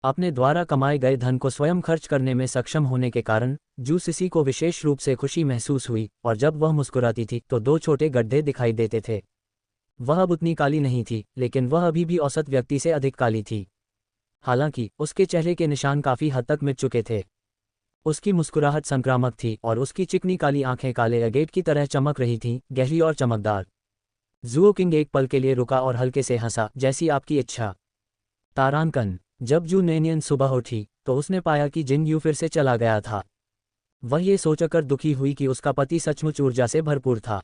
अपने द्वारा कमाए गए धन को स्वयं खर्च करने में सक्षम होने के कारण जू सिसी को विशेष रूप से खुशी महसूस हुई, और जब वह मुस्कुराती थी तो दो छोटे गड्ढे दिखाई देते थे। वह अब उतनी काली नहीं थी, लेकिन वह अभी भी औसत व्यक्ति से अधिक काली थी। हालांकि उसके चेहरे के निशान काफी हद तक मिट चुके थे। उसकी मुस्कुराहट संक्रामक थी और उसकी चिकनी काली आंखें काले अगेट की तरह चमक रही थीं, गहरी और चमकदार। जूओ किंग एक पल के लिए रुका और हल्के से हंसा, जैसी आपकी इच्छा। तारांकन। जब जू नैनियन सुबह उठी तो उसने पाया कि जिन यू फिर से चला गया था। वह ये सोचकर दुखी हुई कि उसका पति सचमुच ऊर्जा से भरपूर था।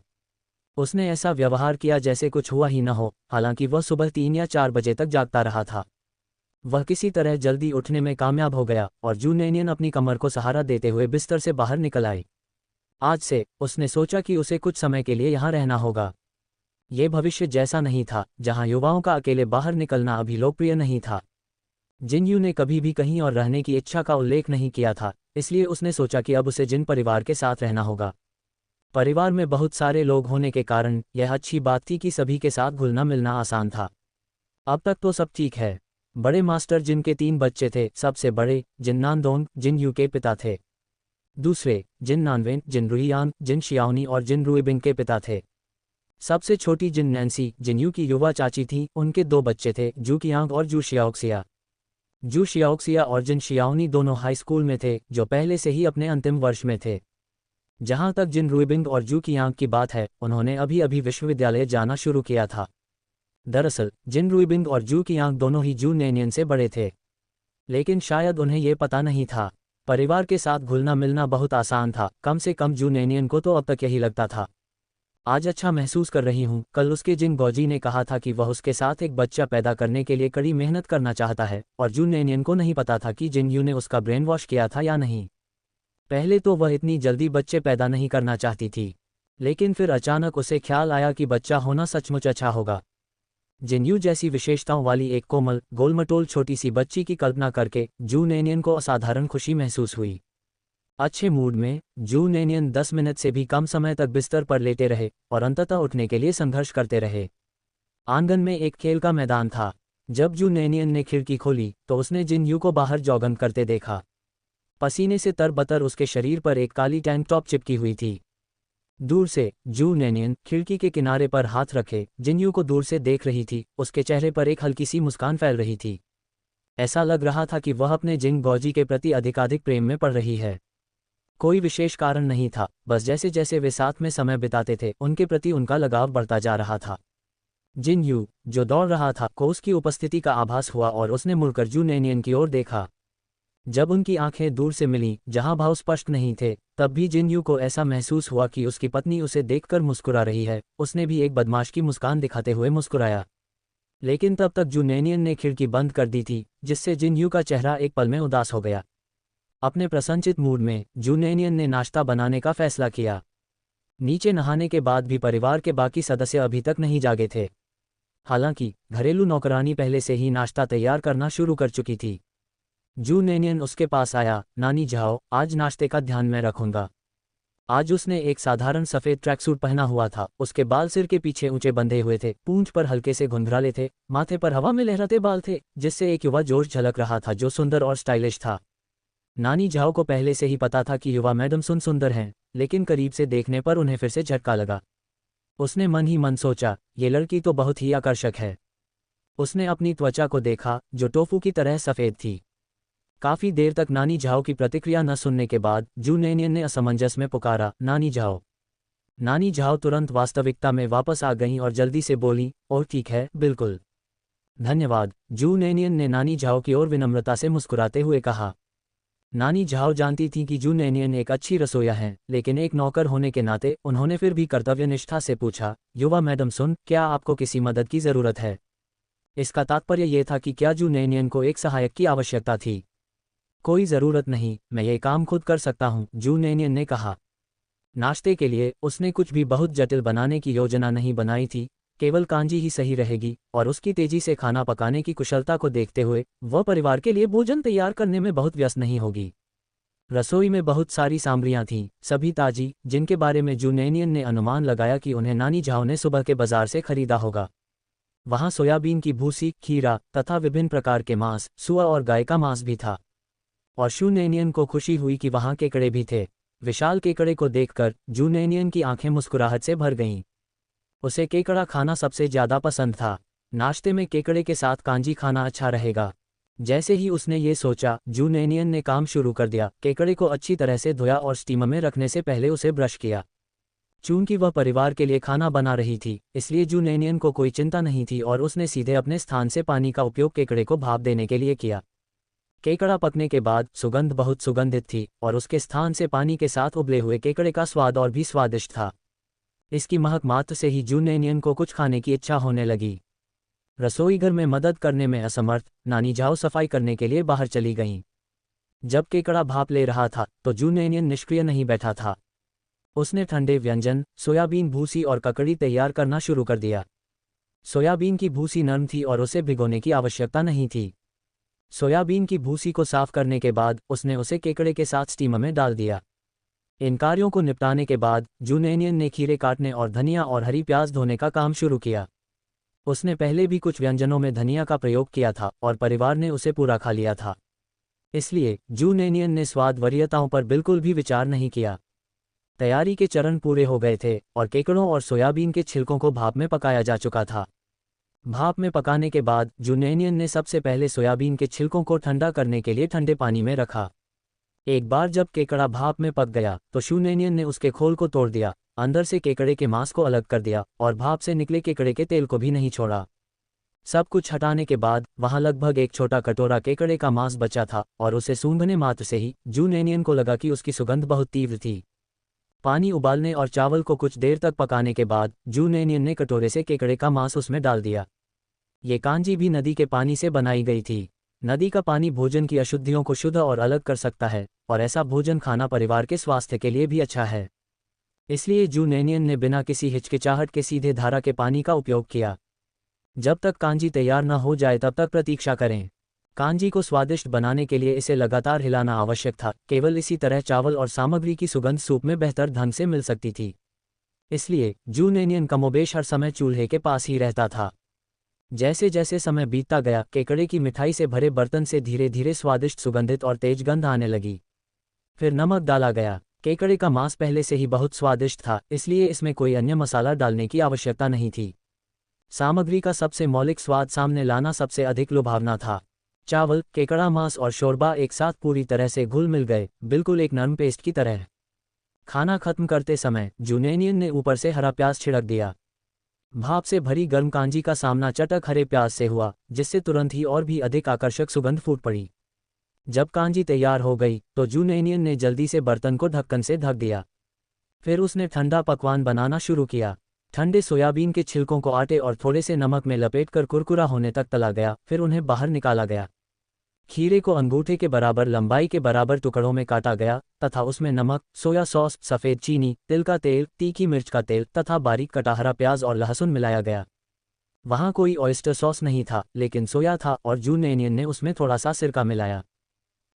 उसने ऐसा व्यवहार किया जैसे कुछ हुआ ही न हो, हालांकि वह सुबह 3 या 4 बजे तक जागता रहा था। वह किसी तरह जल्दी उठने में कामयाब हो गया और जू नैनियन अपनी कमर को सहारा देते हुए बिस्तर से बाहर निकल आई। आज से उसने सोचा कि उसे कुछ समय के लिए यहाँ रहना होगा। ये भविष्य जैसा नहीं था, जहाँ युवाओं का अकेले बाहर निकलना अभी लोकप्रिय नहीं था। जिन यू ने कभी भी कहीं और रहने की इच्छा का उल्लेख नहीं किया था, इसलिए उसने सोचा कि अब उसे जिन परिवार के साथ रहना होगा। परिवार में बहुत सारे लोग होने के कारण यह अच्छी बात थी कि सभी के साथ घुलना मिलना आसान था। अब तक तो सब ठीक है। बड़े मास्टर जिन के 3 बच्चे थे। सबसे बड़े जिन नानदोंग जिन यू के पिता थे। दूसरे जिन नानवेन जिन रुइयांग जिन शियाओनी और जिन रुइबिंग के पिता थे। सबसे छोटी जिन नैन्सी जिन यू की युवा चाची थी, उनके 2 बच्चे थे, जू कियांग और जू शियाओक्सिया। जू शियाओक्सिया और जिन शियाओनी दोनों हाई स्कूल में थे, जो पहले से ही अपने अंतिम वर्ष में थे। जहां तक जिन रुइबिंग और जू कियांग की बात है, उन्होंने अभी अभी विश्वविद्यालय जाना शुरू किया था। दरअसल जिन रुइबिंग और जू कियांग दोनों ही जू नैनियन से बड़े थे, लेकिन शायद उन्हें यह पता नहीं था। परिवार के साथ घुलना मिलना बहुत आसान था, कम से कम जू नैनियन को तो अब तक यही लगता था। आज अच्छा महसूस कर रही हूँ। कल उसके जिन गौजी ने कहा था कि वह उसके साथ एक बच्चा पैदा करने के लिए कड़ी मेहनत करना चाहता है, और जू नैनियन को नहीं पता था कि जिन यू ने उसका ब्रेन वॉश किया था या नहीं। पहले तो वह इतनी जल्दी बच्चे पैदा नहीं करना चाहती थी, लेकिन फिर अचानक उसे ख्याल आया कि बच्चा होना सचमुच अच्छा होगा। जिन यू जैसी विशेषताओं वाली एक कोमल गोलमटोल छोटी सी बच्ची की कल्पना करके जू नैनियन को असाधारण खुशी महसूस हुई। अच्छे मूड में जू नैनियन 10 मिनट से भी कम समय तक बिस्तर पर लेटे रहे और अंततः उठने के लिए संघर्ष करते रहे। आंगन में एक खेल का मैदान था। जब जू नैनियन ने खिड़की खोली तो उसने जिन यू को बाहर जॉगिंग करते देखा। पसीने से तरबतर उसके शरीर पर एक काली टैंक टॉप चिपकी हुई थी। दूर से जू नैनियन खिड़की के किनारे पर हाथ रखे जिन यू को दूर से देख रही थी। उसके चेहरे पर एक हल्की सी मुस्कान फैल रही थी। ऐसा लग रहा था कि वह अपने जिन गौजी के प्रति अधिकाधिक प्रेम में पड़ रही है। कोई विशेष कारण नहीं था, बस जैसे जैसे वे साथ में समय बिताते थे, उनके प्रति उनका लगाव बढ़ता जा रहा था। जिन यू, जो दौड़ रहा था, को उसकी उपस्थिति का आभास हुआ और उसने मुड़कर जू नैनियन की ओर देखा। जब उनकी आंखें दूर से मिलीं, जहां भाव स्पष्ट नहीं थे, तब भी जिन यू को ऐसा महसूस हुआ कि उसकी पत्नी उसे देखकर मुस्कुरा रही है। उसने भी एक बदमाश की मुस्कान दिखाते हुए मुस्कुराया। लेकिन तब तक जू नैनियन ने खिड़की बंद कर दी थी, जिससे जिन यू का चेहरा एक पल में उदास हो गया। अपने प्रसन्नचित मूड में जू नैनियन ने नाश्ता बनाने का फैसला किया। नीचे नहाने के बाद भी परिवार के बाकी सदस्य अभी तक नहीं जागे थे। हालांकि घरेलू नौकरानी पहले से ही नाश्ता तैयार करना शुरू कर चुकी थी। जू नैनियन उसके पास आया। नानी जाओ, आज नाश्ते का ध्यान मैं रखूंगा। आज उसने एक साधारण सफ़ेद ट्रैकसूट पहना हुआ था। उसके बाल सिर के पीछे ऊंचे बंधे हुए थे, पूंछ पर हल्के से घुंघराले थे, माथे पर हवा में लहराते बाल थे, जिससे एक युवा जोश झलक रहा था जो सुंदर और स्टाइलिश था। नानी झाओ को पहले से ही पता था कि युवा मैडम सुंदर हैं, लेकिन करीब से देखने पर उन्हें फिर से झटका लगा। उसने मन ही मन सोचा, ये लड़की तो बहुत ही आकर्षक है। उसने अपनी त्वचा को देखा, जो टोफू की तरह सफ़ेद थी। काफ़ी देर तक नानी झाओ की प्रतिक्रिया न सुनने के बाद जू नैनियन ने असमंजस में पुकारा, नानी झाओ। नानी झाओ तुरंत वास्तविकता में वापस आ गईं और जल्दी से बोली, ओह ठीक है, बिल्कुल। धन्यवाद। जू नैनियन ने नानी झाओ की ओर विनम्रता से मुस्कुराते हुए कहा। नानी झाओ जानती थी कि जू नैनियन एक अच्छी रसोइया हैं, लेकिन एक नौकर होने के नाते उन्होंने फिर भी कर्तव्यनिष्ठा से पूछा, युवा मैडम सुन, क्या आपको किसी मदद की ज़रूरत है? इसका तात्पर्य यह था कि क्या जू नैनियन को एक सहायक की आवश्यकता थी। कोई ज़रूरत नहीं, मैं ये काम खुद कर सकता हूँ, जू नैनियन ने कहा। नाश्ते के लिए उसने कुछ भी बहुत जटिल बनाने की योजना नहीं बनाई थी, केवल कांजी ही सही रहेगी, और उसकी तेजी से खाना पकाने की कुशलता को देखते हुए वह परिवार के लिए भोजन तैयार करने में बहुत व्यस्त नहीं होगी। रसोई में बहुत सारी सामग्रियां थीं, सभी ताजी, जिनके बारे में जू नैनियन ने अनुमान लगाया कि उन्हें नानी झाओ ने सुबह के बाजार से खरीदा होगा। वहाँ सोयाबीन की भूसी, खीरा तथा विभिन्न प्रकार के मांस, सुअर और गाय का मांस भी था। और जूनेनियन को खुशी हुई कि वहाँ केकड़े भी थे। विशाल केकड़े को देखकर जूनेनियन की आंखें मुस्कुराहट से भर गईं। उसे केकड़ा खाना सबसे ज्यादा पसंद था। नाश्ते में केकड़े के साथ कांजी खाना अच्छा रहेगा। जैसे ही उसने ये सोचा, जूनेनियन ने काम शुरू कर दिया। केकड़े को अच्छी तरह से धोया और स्टीमर में रखने से पहले उसे ब्रश किया। चूंकि वह परिवार के लिए खाना बना रही थी, इसलिए जूनेनियन को कोई चिंता नहीं थी और उसने सीधे अपने स्थान से पानी का उपयोग केकड़े को भाप देने के लिए किया। केकड़ा पकने के बाद सुगंध बहुत सुगंधित थी और उसके स्थान से पानी के साथ उबले हुए केकड़े का स्वाद और भी स्वादिष्ट था। इसकी महक मात्र से ही जूनेनियन को कुछ खाने की इच्छा होने लगी। रसोईघर में मदद करने में असमर्थ नानी झाड़ू सफाई करने के लिए बाहर चली गईं। जब केकड़ा भाप ले रहा था तो जूनेनियन निष्क्रिय नहीं बैठा था। उसने ठंडे व्यंजन, सोयाबीन भूसी और ककड़ी तैयार करना शुरू कर दिया। सोयाबीन की भूसी नरम थी और उसे भिगोने की आवश्यकता नहीं थी। सोयाबीन की भूसी को साफ करने के बाद उसने उसे केकड़े के साथ स्टीमर में डाल दिया। इन कार्यों को निपटाने के बाद जूनेनियन ने खीरे काटने और धनिया और हरी प्याज धोने का काम शुरू किया। उसने पहले भी कुछ व्यंजनों में धनिया का प्रयोग किया था और परिवार ने उसे पूरा खा लिया था। इसलिए जूनेनियन ने स्वाद वरीयताओं पर बिल्कुल भी विचार नहीं किया। तैयारी के चरण पूरे हो गए थे और केकड़ों और सोयाबीन के छिलकों को भाप में पकाया जा चुका था। भाप में पकाने के बाद जूनेनियन ने सबसे पहले सोयाबीन के छिलकों को ठंडा करने के लिए ठंडे पानी में रखा। एक बार जब केकड़ा भाप में पक गया तो जूनेनियन ने उसके खोल को तोड़ दिया, अंदर से केकड़े के मांस को अलग कर दिया और भाप से निकले केकड़े के तेल को भी नहीं छोड़ा। सब कुछ हटाने के बाद वहां लगभग एक छोटा कटोरा केकड़े का मांस बचा था और उसे सूंघने मात्र से ही जूनेनियन को लगा कि उसकी सुगंध बहुत तीव्र थी। पानी उबालने और चावल को कुछ देर तक पकाने के बाद जूनेनियन ने कटोरे से केकड़े का मांस उसमें डाल दिया। ये कांजी भी नदी के पानी से बनाई गई थी। नदी का पानी भोजन की अशुद्धियों को शुद्ध और अलग कर सकता है और ऐसा भोजन खाना परिवार के स्वास्थ्य के लिए भी अच्छा है। इसलिए जूनेनियन ने बिना किसी हिचकिचाहट के सीधे धारा के पानी का उपयोग किया। जब तक कांजी तैयार न हो जाए तब तक प्रतीक्षा करें। कांजी को स्वादिष्ट बनाने के लिए इसे लगातार हिलाना आवश्यक था। केवल इसी तरह चावल और सामग्री की सुगंध सूप में बेहतर ढंग से मिल सकती थी। इसलिए जूनेनियन कमोबेश हर समय चूल्हे के पास ही रहता था। जैसे जैसे समय बीतता गया, केकड़े की मिठाई से भरे बर्तन से धीरे धीरे स्वादिष्ट, सुगंधित और तेज गंध आने लगी। फिर नमक डाला गया। केकड़े का मांस पहले से ही बहुत स्वादिष्ट था, इसलिए इसमें कोई अन्य मसाला डालने की आवश्यकता नहीं थी। सामग्री का सबसे मौलिक स्वाद सामने लाना सबसे अधिक लुभावना था। चावल, केकड़ा मांस और शोरबा एक साथ पूरी तरह से घुल मिल गए, बिल्कुल एक नरम पेस्ट की तरह। खाना खत्म करते समय जूनेनियन ने ऊपर से हरा प्याज छिड़क दिया। भाप से भरी गर्म कांजी का सामना चटक हरे प्याज से हुआ, जिससे तुरंत ही और भी अधिक आकर्षक सुगंध फूट पड़ी। जब कांजी तैयार हो गई तो जूनेनियन ने जल्दी से बर्तन को ढक्कन से ढक दिया। फिर उसने ठंडा पकवान बनाना शुरू किया। ठंडे सोयाबीन के छिलकों को आटे और थोड़े से नमक में लपेटकर कुरकुरा होने तक तला गया। फिर उन्हें बाहर निकाला गया। खीरे को अंगूठे के बराबर लंबाई के बराबर टुकड़ों में काटा गया तथा उसमें नमक, सोया सॉस, सफ़ेद चीनी, तिल का तेल, तीखी मिर्च का तेल तथा बारीक कटा हरा प्याज और लहसुन मिलाया गया। वहाँ कोई ऑयस्टर सॉस नहीं था, लेकिन सोया था और जूनेनियन ने उसमें थोड़ा सा सिरका मिलाया।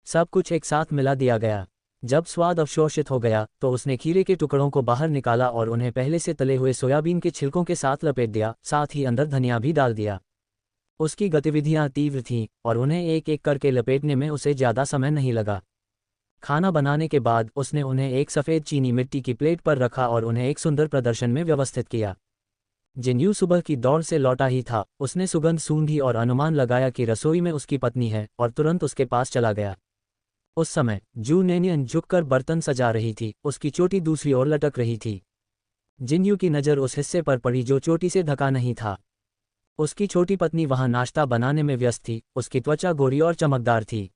सब कुछ एक साथ मिला दिया गया। जब स्वाद अवशोषित हो गया तो उसने खीरे के टुकड़ों को बाहर निकाला और उन्हें पहले से तले हुए सोयाबीन के छिलकों के साथ लपेट दिया, साथ ही अंदर धनिया भी डाल दिया। उसकी गतिविधियां तीव्र थीं और उन्हें एक एक करके लपेटने में उसे ज़्यादा समय नहीं लगा। खाना बनाने के बाद उसने उन्हें एक सफ़ेद चीनी मिट्टी की प्लेट पर रखा और उन्हें एक सुंदर प्रदर्शन में व्यवस्थित किया। जिन्यू सुबह की दौड़ से लौटा ही था। उसने सुगंध सूंघी और अनुमान लगाया कि रसोई में उसकी पत्नी है और तुरंत उसके पास चला गया। उस समय जूनेनियन झुककर बर्तन सजा रही थी। उसकी चोटी दूसरी ओर लटक रही थी। जिन्यू की नज़र उस हिस्से पर पड़ी जो चोटी से ढका नहीं था। उसकी छोटी पत्नी वहां नाश्ता बनाने में व्यस्त थी। उसकी त्वचा गोरी और चमकदार थी।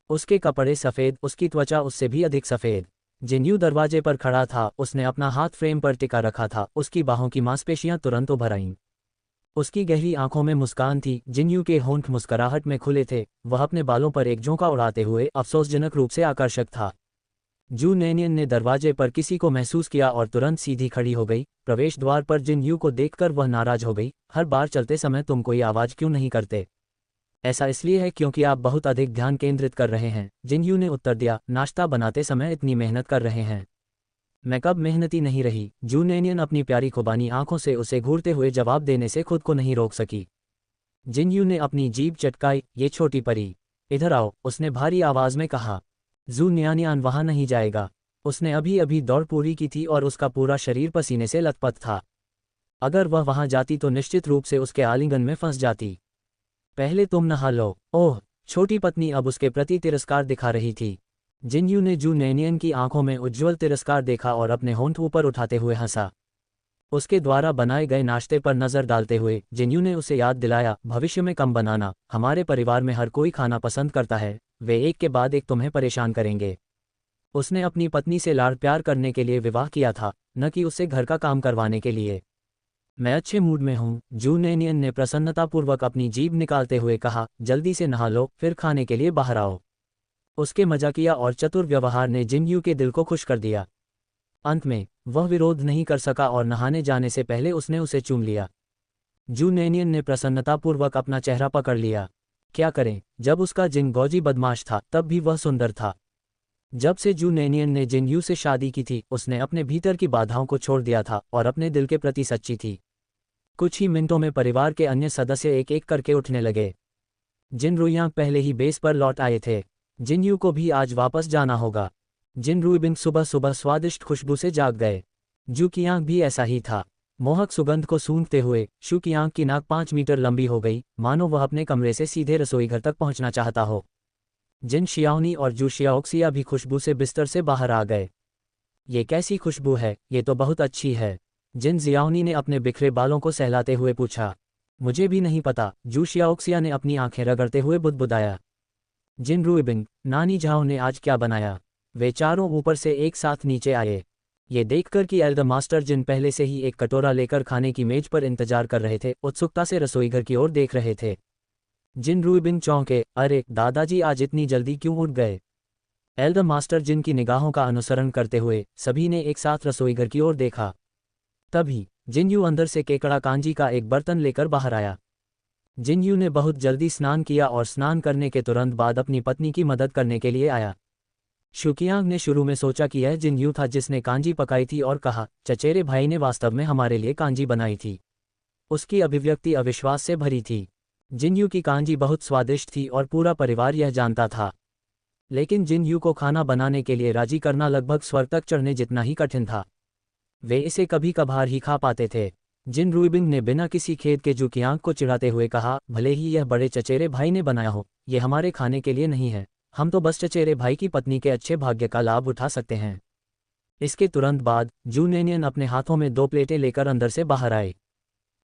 उसके कपड़े सफ़ेद, उसकी त्वचा उससे भी अधिक सफ़ेद। जिन्यू दरवाजे पर खड़ा था। उसने अपना हाथ फ्रेम पर टिका रखा था। उसकी बाहों की मांसपेशियां तुरंत उभर आईं। उसकी गहरी आंखों में मुस्कान थी। जिन्यू के होंठ मुस्कुराहट में खुले थे। वह अपने बालों पर एक झोंका उड़ाते हुए अफसोसजनक रूप से आकर्षक था। जूनेनियन ने दरवाजे पर किसी को महसूस किया और तुरंत सीधी खड़ी हो गई। प्रवेश द्वार पर जिन्यू को देखकर वह नाराज हो गई। हर बार चलते समय तुम कोई आवाज़ क्यों नहीं करते? ऐसा इसलिए है क्योंकि आप बहुत अधिक ध्यान केंद्रित कर रहे हैं, जिन्यू ने उत्तर दिया। नाश्ता बनाते समय इतनी मेहनत कर रहे हैं। मैं कब मेहनती नहीं रही, जू नैनियन अपनी प्यारी खुबानी आंखों से उसे घूरते हुए जवाब देने से खुद को नहीं रोक सकी। जिनयू ने अपनी जीभ चटकाई, ये छोटी परी, इधर आओ, उसने भारी आवाज में कहा। जू न्यानियान वहां नहीं जाएगा। उसने अभी अभी दौड़ पूरी की थी और उसका पूरा शरीर पसीने से लथपथ था। अगर वह वहां जाती तो निश्चित रूप से उसके आलिंगन में फंस जाती। पहले तुम नहा लो। ओह, छोटी पत्नी अब उसके प्रति तिरस्कार दिखा रही थी। जिनयू ने जू नैनियन की आंखों में उज्ज्वल तिरस्कार देखा और अपने होंठ ऊपर उठाते हुए हंसा। उसके द्वारा बनाए गए नाश्ते पर नजर डालते हुए जिनयू ने उसे याद दिलाया, भविष्य में कम बनाना, हमारे परिवार में हर कोई खाना पसंद करता है, वे एक के बाद एक तुम्हें परेशान करेंगे। उसने अपनी पत्नी से लाड़ प्यार करने के लिए विवाह किया था, न कि उससे घर का काम करवाने के लिए। मैं अच्छे मूड में हूँ, जू नैनियन ने प्रसन्नतापूर्वक अपनी जीभ निकालते हुए कहा। जल्दी से नहा लो, फिर खाने के लिए बाहर आओ। उसके मजाकिया और चतुर व्यवहार ने जिनयू के दिल को खुश कर दिया। अंत में वह विरोध नहीं कर सका और नहाने जाने से पहले उसने उसे चूम लिया। जू नैनियन ने प्रसन्नतापूर्वक अपना चेहरा पकड़ लिया। क्या करें, जब उसका जिन गौजी बदमाश था तब भी वह सुंदर था। जब से जू नैनियन ने जिनयू से शादी की थी, उसने अपने भीतर की बाधाओं को छोड़ दिया था और अपने दिल के प्रति सच्ची थी। कुछ ही मिनटों में परिवार के अन्य सदस्य एक एक करके उठने लगे। जिन रुइयांग पहले ही बेस पर लौट आए थे। जिनयू को भी आज वापस जाना होगा। जिन रुइबिंग सुबह सुबह स्वादिष्ट खुशबू से जाग गए। जू कियांग भी ऐसा ही था। मोहक सुगंध को सूंघते हुए शू कियांग की नाक 5 मीटर लंबी हो गई, मानो वह अपने कमरे से सीधे रसोई घर तक पहुंचना चाहता हो। जिन शियाओनी और जू शियाओक्सिया भी खुशबू से बिस्तर से बाहर आ गए। ये कैसी खुशबू है, ये तो बहुत अच्छी है, जिन जियाओनी ने अपने बिखरे बालों को सहलाते हुए पूछा। मुझे भी नहीं पता, जू शियाओक्सिया ने अपनी आंखें रगड़ते हुए बुदबुदाया। जिन रुइबिंग, नानी झाओ ने आज क्या बनाया? वे चारों ऊपर से एक साथ नीचे आए। ये देखकर कि एल्डर मास्टर जिन पहले से ही एक कटोरा लेकर खाने की मेज पर इंतजार कर रहे थे, उत्सुकता से रसोईघर की ओर देख रहे थे। जिन रुइबिंग चौंके, अरे दादाजी आज इतनी जल्दी क्यों उठ गए? एल्डर मास्टर जिन की निगाहों का अनुसरण करते हुए सभी ने एक साथ रसोईघर की ओर देखा। तभी जिनयू अंदर से केकड़ा कांजी का एक बर्तन लेकर बाहर आया। जिनयू ने बहुत जल्दी स्नान किया और स्नान करने के तुरंत बाद अपनी पत्नी की मदद करने के लिए आया। शुकियांग ने शुरू में सोचा कि यह जिनयू था जिसने कांजी पकाई थी और कहा, चचेरे भाई ने वास्तव में हमारे लिए कांजी बनाई थी। उसकी अभिव्यक्ति अविश्वास से भरी थी। जिनयू की कांजी बहुत स्वादिष्ट थी और पूरा परिवार यह जानता था। लेकिन जिनयू को खाना बनाने के लिए राजी करना लगभग स्वर्ग तक चढ़ने जितना ही कठिन था। वे इसे कभी कभार ही खा पाते थे। जिन रुइबिंग ने बिना किसी खेद के जू कियांग को चिढ़ाते हुए कहा, भले ही यह बड़े चचेरे भाई ने बनाया हो, ये हमारे खाने के लिए नहीं है, हम तो बस चचेरे भाई की पत्नी के अच्छे भाग्य का लाभ उठा सकते हैं। इसके तुरंत बाद जू नैनियन अपने हाथों में 2 प्लेटें लेकर अंदर से बाहर आए।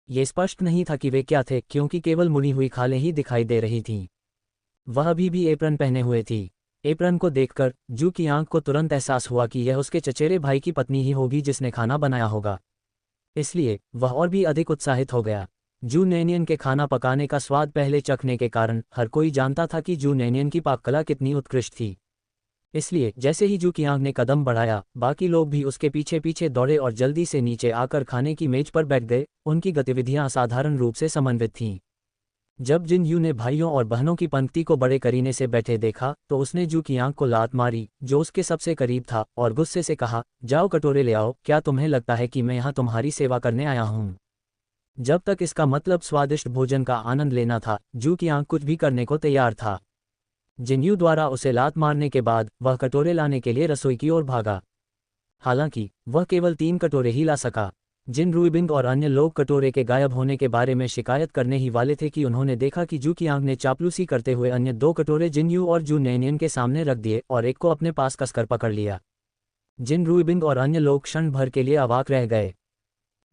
ये स्पष्ट नहीं था कि वे क्या थे, क्योंकि केवल मुड़ी हुई खालें ही दिखाई दे रही थीं। वह अभी भी एप्रन पहने हुए थी। एप्रन को देखकर जू की आंख को तुरंत एहसास हुआ कि यह उसके चचेरे भाई की पत्नी ही होगी जिसने खाना बनाया होगा। इसलिए वह और भी अधिक उत्साहित हो गया। जू नैनियन के खाना पकाने का स्वाद पहले चखने के कारण हर कोई जानता था कि जू नैनियन की पाककला कितनी उत्कृष्ट थी। इसलिए जैसे ही जू कियांग ने कदम बढ़ाया, बाकी लोग भी उसके पीछे पीछे दौड़े और जल्दी से नीचे आकर खाने की मेज पर बैठ गए। उनकी गतिविधियां असाधारण रूप से समन्वित थीं। जब जिनयू ने भाइयों और बहनों की पंक्ति को बड़े करीने से बैठे देखा तो उसने जू कियांग को लात मारी, जो उसके सबसे करीब था, और गुस्से से कहा, जाओ कटोरे ले आओ, क्या तुम्हें लगता है कि मैं यहाँ तुम्हारी सेवा करने आया हूँ? जब तक इसका मतलब स्वादिष्ट भोजन का आनंद लेना था, जू कियांग कुछ भी करने को तैयार था। जिनयू द्वारा उसे लात मारने के बाद वह कटोरे लाने के लिए रसोई की ओर भागा। हालांकि वह केवल 3 कटोरे ही ला सका। जिन रुइबिंग और अन्य लोग कटोरे के गायब होने के बारे में शिकायत करने ही वाले थे कि उन्होंने देखा कि जू कियांग ने चापलूसी करते हुए अन्य 2 कटोरे जिनयू और जू नैनियन के सामने रख दिए और एक को अपने पास कसकर पकड़ लिया। जिन रुइबिंग और अन्य लोग क्षण भर के लिए अवाक रह गए।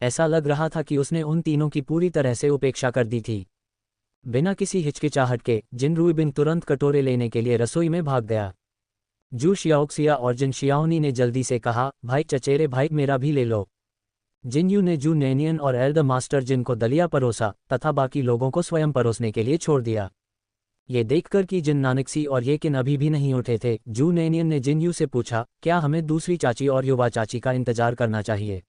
ऐसा लग रहा था कि उसने उन तीनों की पूरी तरह से उपेक्षा कर दी थी। बिना किसी हिचकिचाहट के जिन रुइबिंग तुरंत कटोरे लेने के लिए रसोई में भाग गया। जू शियाओक्सिया और जिन शियाओनी ने जल्दी से कहा, भाई चचेरे भाई, मेरा भी ले लो। जिनयू ने जू नैनियन और एल्डर मास्टर जिन को दलिया परोसा तथा बाकी लोगों को स्वयं परोसने के लिए छोड़ दिया। ये देखकर कि जिन नानकसी और ये किन अभी भी नहीं उठे थे, जू नैनियन ने जिनयू से पूछा, क्या हमें दूसरी चाची और युवा चाची का इंतजार करना चाहिए?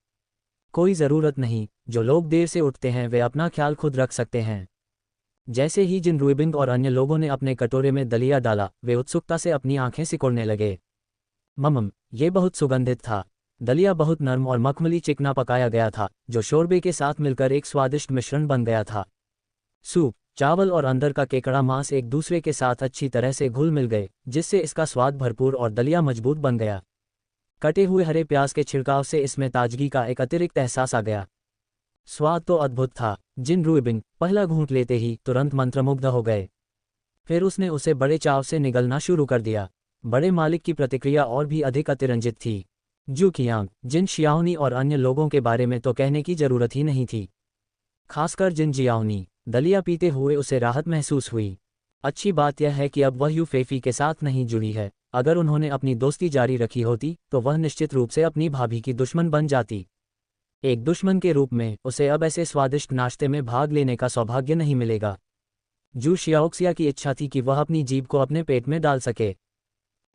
कोई ज़रूरत नहीं, जो लोग देर से उठते हैं वे अपना ख्याल खुद रख सकते हैं। जैसे ही जिन रुइबिंग और अन्य लोगों ने अपने कटोरे में दलिया डाला, वे उत्सुकता से अपनी आंखें सिकोड़ने लगे। ममम, ये बहुत सुगंधित था। दलिया बहुत नरम और मखमली चिकना पकाया गया था, जो शोरबे के साथ मिलकर एक स्वादिष्ट मिश्रण बन गया था। सूप, चावल और अंदर का केकड़ा मांस एक दूसरे के साथ अच्छी तरह से घुल मिल गए, जिससे इसका स्वाद भरपूर और दलिया मजबूत बन गया। कटे हुए हरे प्याज के छिड़काव से इसमें ताजगी का एक अतिरिक्त एहसास आ गया। स्वाद तो अद्भुत था। जिन रूइबिंग पहला घूंट लेते ही तुरंत मंत्रमुग्ध हो गए। फिर उसने उसे बड़े चाव से निगलना शुरू कर दिया। बड़े मालिक की प्रतिक्रिया और भी अधिक अतिरंजित थी। जू कियांग, जिन शियाओनी और अन्य लोगों के बारे में तो कहने की जरूरत ही नहीं थी। खासकर जिन जियाओनी, दलिया पीते हुए उसे राहत महसूस हुई। अच्छी बात यह है कि अब वह यू फेफी के साथ नहीं जुड़ी है। अगर उन्होंने अपनी दोस्ती जारी रखी होती तो वह निश्चित रूप से अपनी भाभी की दुश्मन बन जाती। एक दुश्मन के रूप में उसे अब ऐसे स्वादिष्ट नाश्ते में भाग लेने का सौभाग्य नहीं मिलेगा। जू शियाओक्सिया की इच्छा थी कि वह अपनी जीभ को अपने पेट में डाल सके।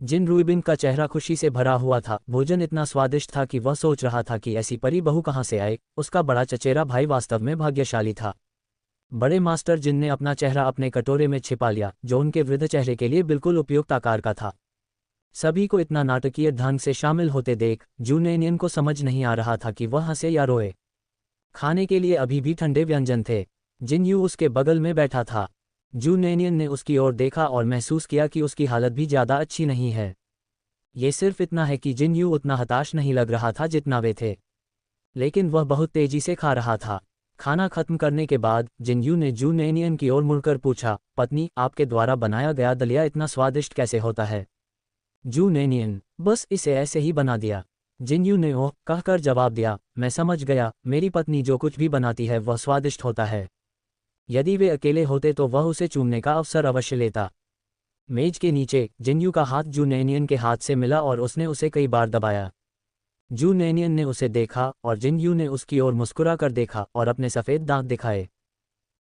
जिन रूइबिन का चेहरा खुशी से भरा हुआ था। भोजन इतना स्वादिष्ट था कि वह सोच रहा था कि ऐसी परी बहू कहाँ से आए। उसका बड़ा चचेरा भाई वास्तव में भाग्यशाली था। बड़े मास्टर जिन ने अपना चेहरा अपने कटोरे में छिपा लिया, जो उनके वृद्ध चेहरे के लिए बिल्कुल उपयुक्त आकार का था। सभी को इतना नाटकीय ढंग से शामिल होते देख जू नेनियन को समझ नहीं आ रहा था कि वह हंसे या रोए। खाने के लिए अभी भी ठंडे व्यंजन थे। जिन यू उसके बगल में बैठा था। जू नेनियन ने उसकी ओर देखा और महसूस किया कि उसकी हालत भी ज़्यादा अच्छी नहीं है। ये सिर्फ इतना है कि जिन यू उतना हताश नहीं लग रहा था जितना वे थे, लेकिन वह बहुत तेजी से खा रहा था। खाना खत्म करने के बाद जिन यू ने जू नेनियन की ओर मुड़कर पूछा, पत्नी, आपके द्वारा बनाया गया दलिया इतना स्वादिष्ट कैसे होता है? जू नेनियन, बस इसे ऐसे ही बना दिया। जिन यू ने ओह कहकर जवाब दिया, मैं समझ गया, मेरी पत्नी जो कुछ भी बनाती है वह स्वादिष्ट होता है। यदि वे अकेले होते तो वह उसे चूमने का अवसर अवश्य लेता। मेज के नीचे जिन यू का हाथ जू नेनियन के हाथ से मिला और उसने उसे कई बार दबाया। जू नेनियन ने उसे देखा और जिन यू ने उसकी ओर मुस्कुरा कर देखा और अपने सफ़ेद दांत दिखाए,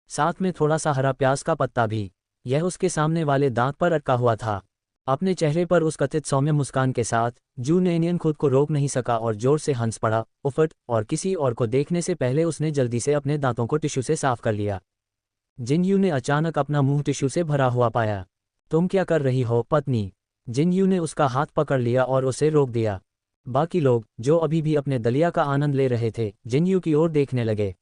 साथ में थोड़ा सा हरा प्याज का पत्ता भी। यह उसके सामने वाले दांत पर अटका हुआ था। अपने चेहरे पर उस कथित सौम्य मुस्कान के साथ जू नेनियन खुद को रोक नहीं सका और जोर से हंस पड़ा। उफट, और किसी और को देखने से पहले उसने जल्दी से अपने दांतों को टिश्यू से साफ कर लिया। जिन यू ने अचानक अपना मुंह टिश्यू से भरा हुआ पाया। तुम क्या कर रही हो, पत्नी? जिन यू ने उसका हाथ पकड़ लिया और उसे रोक दिया। बाकी लोग, जो अभी भी अपने दलिया का आनंद ले रहे थे, जिन यू की ओर देखने लगे।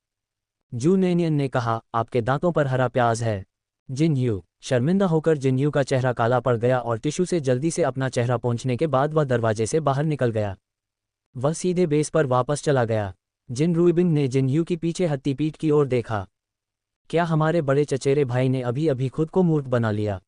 जू नेनियन ने कहा, आपके दांतों पर हरा प्याज है। जिन यू, शर्मिंदा होकर जिन यू का चेहरा काला पड़ गया और टिश्यू से जल्दी से अपना चेहरा पोंछने के बाद वह दरवाजे से बाहर निकल गया। वह सीधे बेस पर वापस चला गया। जिन रूइबिंग ने जिन यू की पीछे हत्ती पीठ की ओर देखा। क्या हमारे बड़े चचेरे भाई ने अभी अभी खुद को मूर्ख बना लिया?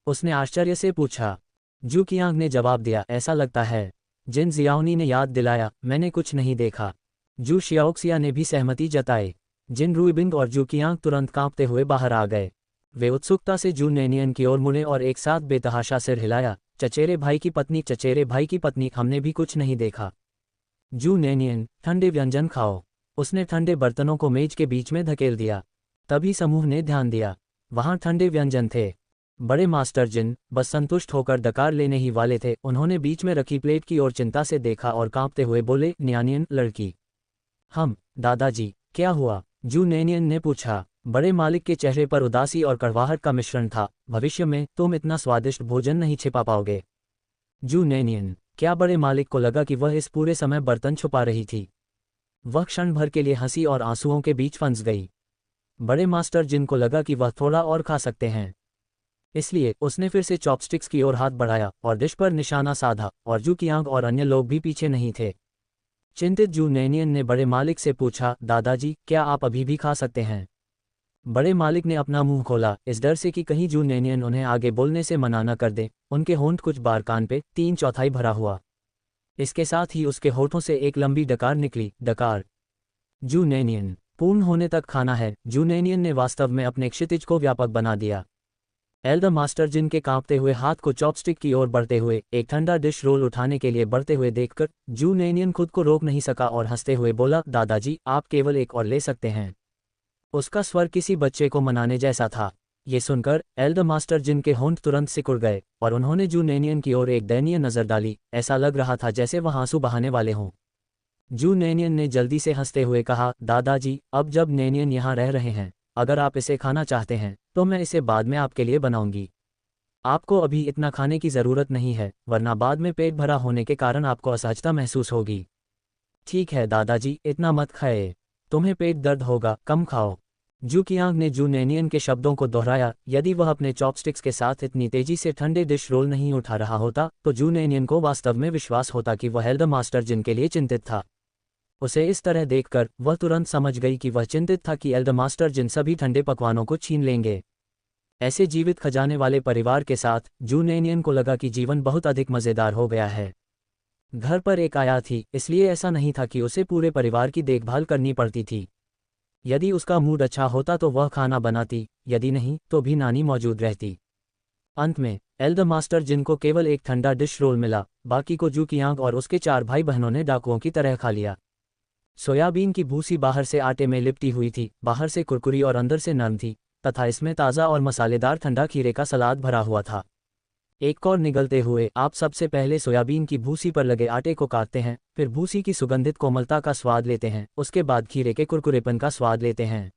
उसने आश्चर्य से पूछा। जू कियांग ने जवाब दिया, ऐसा लगता है। जिन जियाओनी ने याद दिलाया, मैंने कुछ नहीं देखा। जू शियाओक्सिया ने भी सहमति जताई। जिन रूइबिंग और जू कियांग तुरंत कांपते हुए बाहर आ गए। वे उत्सुकता से जू नेनियन की ओर मुड़े और एक साथ बेतहाशा सिर हिलाया। चचेरे भाई की पत्नी, चचेरे भाई की पत्नी, हमने भी कुछ नहीं देखा। जू नेनियन, ठंडे व्यंजन खाओ। उसने ठंडे बर्तनों को मेज के बीच में धकेल दिया। तभी समूह ने ध्यान दिया, वहां ठंडे व्यंजन थे। बड़े मास्टर जिन बस संतुष्ट होकर डकार लेने ही वाले थे। उन्होंने बीच में रखी प्लेट की ओर चिंता से देखा और कांपते हुए बोले, न्यानियन, लड़की। हम, दादाजी, क्या हुआ? जू नेनियन ने पूछा। बड़े मालिक के चेहरे पर उदासी और कड़वाहट का मिश्रण था। भविष्य में तुम इतना स्वादिष्ट भोजन नहीं छिपा पाओगे। जू नेनियन, क्या बड़े मालिक को लगा कि वह इस पूरे समय बर्तन छुपा रही थी? वह क्षण भर के लिए हंसी और आंसुओं के बीच फंस गई। बड़े मास्टर जिन को लगा कि वह थोड़ा और खा सकते हैं, इसलिए उसने फिर से चॉपस्टिक्स की ओर हाथ बढ़ाया और डिश पर निशाना साधा, और जू कियांग और अन्य लोग भी पीछे नहीं थे। चिंतित जू नेनियन ने बड़े मालिक से पूछा, दादाजी, क्या आप अभी भी खा सकते हैं? बड़े मालिक ने अपना मुंह खोला, इस डर से कि कहीं जू नेनियन उन्हें आगे बोलने से मना न कर दे। उनके होंठ कुछ बार कान पे 3/4 भरा हुआ। इसके साथ ही उसके होठों से एक लंबी डकार निकली, डकार। जू नेनियन, पूर्ण होने तक खाना है। जू नेनियन ने वास्तव में अपने क्षितिज को व्यापक बना दिया। एल्डर मास्टर जिन के कांपते हुए हाथ को चॉपस्टिक की ओर बढ़ते हुए एक ठंडा डिश रोल उठाने के लिए बढ़ते हुए देखकर जू नेनियन खुद को रोक नहीं सका और हंसते हुए बोला, दादाजी, आप केवल एक और ले सकते हैं। उसका स्वर किसी बच्चे को मनाने जैसा था। ये सुनकर एल्डर मास्टर जिन के होंठ तुरंत सिकुड़ गए और उन्होंने जू नेनियन की ओर एक दयनीय नज़र डाली। ऐसा लग रहा था जैसे वह आंसू बहाने वाले हों। जू नेनियन ने जल्दी से हंसते हुए कहा, दादाजी, अब जब नेनियन यहाँ रह रहे हैं, अगर आप इसे खाना चाहते हैं तो मैं इसे बाद में आपके लिए बनाऊंगी। आपको अभी इतना खाने की ज़रूरत नहीं है, वरना बाद में पेट भरा होने के कारण आपको असहजता महसूस होगी। ठीक है दादाजी, इतना मत खाए, तुम्हें पेट दर्द होगा, कम खाओ। जू कियांग ने जू नैनियन के शब्दों को दोहराया। यदि वह अपने चॉपस्टिक्स के साथ इतनी तेजी से ठंडे डिश रोल नहीं उठा रहा होता तो जू नैनियन को वास्तव में विश्वास होता कि वह एल्डर मास्टर जिन के लिए चिंतित था। उसे इस तरह देखकर वह तुरंत समझ गई कि वह चिंतित था कि एल्डर मास्टर जिन सभी ठंडे पकवानों को छीन लेंगे। ऐसे जीवित खजाने वाले परिवार के साथ जू नैनियन को लगा कि जीवन बहुत अधिक मज़ेदार हो गया है। घर पर एक आया थी, इसलिए ऐसा नहीं था कि उसे पूरे परिवार की देखभाल करनी पड़ती थी। यदि उसका मूड अच्छा होता तो वह खाना बनाती, यदि नहीं तो भी नानी मौजूद रहती। अंत में एल्डर मास्टर जिनको केवल एक ठंडा डिश रोल मिला, बाकी को जू कियांग और उसके 4 भाई बहनों ने डाकुओं की तरह खा लिया। सोयाबीन की भूसी बाहर से आटे में लिपटी हुई थी, बाहर से कुरकुरी और अंदर से नरम थी, तथा इसमें ताज़ा और मसालेदार ठंडा खीरे का सलाद भरा हुआ था। एक और निगलते हुए आप सबसे पहले सोयाबीन की भूसी पर लगे आटे को काटते हैं, फिर भूसी की सुगंधित कोमलता का स्वाद लेते हैं, उसके बाद खीरे के कुरकुरेपन का स्वाद लेते हैं।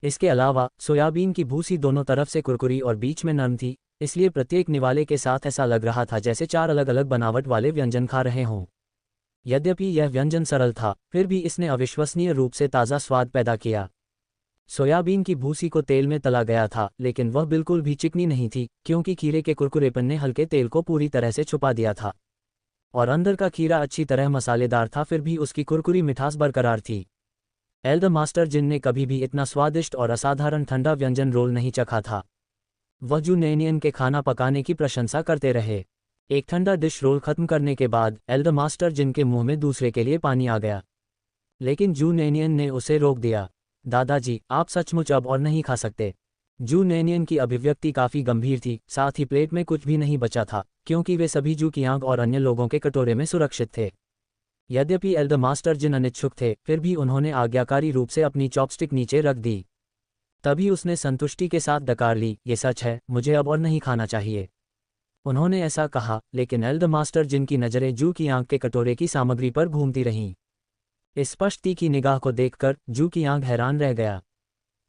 इसके अलावा सोयाबीन की भूसी दोनों तरफ से कुरकुरी और बीच में नरम थी, इसलिए प्रत्येक निवाले के साथ ऐसा लग रहा था जैसे 4 अलग अलग बनावट वाले व्यंजन खा रहे हों। यद्यपि यह व्यंजन सरल था, फिर भी इसने अविश्वसनीय रूप से ताज़ा स्वाद पैदा किया। सोयाबीन की भूसी को तेल में तला गया था, लेकिन वह बिल्कुल भी चिकनी नहीं थी, क्योंकि खीरे के कुरकुरेपन ने हल्के तेल को पूरी तरह से छुपा दिया था। और अंदर का खीरा अच्छी तरह मसालेदार था, फिर भी उसकी कुरकुरी मिठास बरकरार थी। एल्डर मास्टर जिन ने कभी भी इतना स्वादिष्ट और असाधारण ठंडा व्यंजन रोल नहीं चखा था। वह जू नैनियन के खाना पकाने की प्रशंसा करते रहे। एक ठंडा डिश रोल खत्म करने के बाद एल्डर मास्टर जिन के मुंह में दूसरे के लिए पानी आ गया, लेकिन जू नैनियन ने उसे रोक दिया। दादाजी, आप सचमुच अब और नहीं खा सकते। जू नैनियन की अभिव्यक्ति काफ़ी गंभीर थी, साथ ही प्लेट में कुछ भी नहीं बचा था, क्योंकि वे सभी जू कियांग और अन्य लोगों के कटोरे में सुरक्षित थे। यद्यपि एल्डर मास्टर जिन अनिच्छुक थे, फिर भी उन्होंने आज्ञाकारी रूप से अपनी चॉपस्टिक नीचे रख दी। तभी उसने संतुष्टि के साथ डकार ली, ये सच है, मुझे अब और नहीं खाना चाहिए। उन्होंने ऐसा कहा, लेकिन एल्डर मास्टर जिन की नज़रें जू कियांग के कटोरे की सामग्री पर घूमती रहीं। इस स्पष्ट तीखी निगाह को देखकर जू कियांग हैरान रह गया।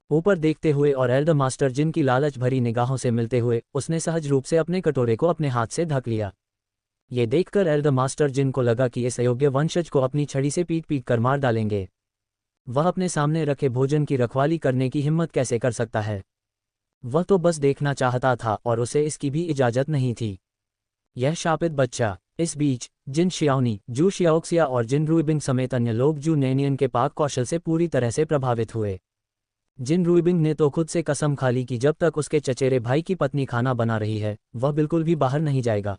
ऊपर देखते हुए और एल्डर मास्टर जिन की लालच भरी निगाहों से मिलते हुए उसने सहज रूप से अपने कटोरे को अपने हाथ से ढक लिया। ये देखकर एल्डर मास्टर जिन को लगा कि इस अयोग्य वंशज को अपनी छड़ी से पीट पीट कर मार डालेंगे। वह अपने सामने रखे भोजन की रखवाली करने की हिम्मत कैसे कर सकता है। वह तो बस देखना चाहता था और उसे इसकी भी इजाज़त नहीं थी। यह शापित बच्चा। इस बीच जिन शियाओनी, जू शियाओक्सिया और जिन रुइबिंग समेत अन्य लोग जू नैनियन के पाक कौशल से पूरी तरह से प्रभावित हुए। जिन रुइबिंग ने तो खुद से कसम खा ली कि जब तक उसके चचेरे भाई की पत्नी खाना बना रही है, वह बिल्कुल भी बाहर नहीं जाएगा।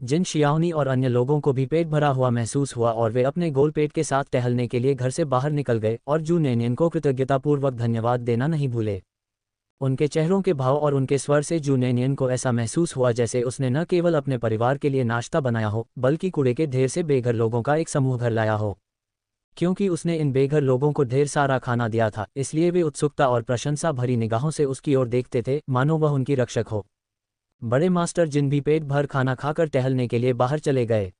जिन शियाओनी और अन्य लोगों को भी पेट भरा हुआ महसूस हुआ और वे अपने गोल पेट के साथ टहलने के लिए घर से बाहर निकल गए और जू नैनियन को कृतज्ञतापूर्वक धन्यवाद देना नहीं भूले। उनके चेहरों के भाव और उनके स्वर से जू नैनियन को ऐसा महसूस हुआ जैसे उसने न केवल अपने परिवार के लिए नाश्ता बनाया हो, बल्कि कूड़े के ढेर से बेघर लोगों का एक समूह घर लाया हो। क्योंकि उसने इन बेघर लोगों को ढेर सारा खाना दिया था, इसलिए वे उत्सुकता और प्रशंसा भरी निगाहों से उसकी ओर देखते थे, मानो वह उनकी रक्षक हो। बड़े मास्टर जिन भी पेट भर खाना खाकर टहलने के लिए बाहर चले गए।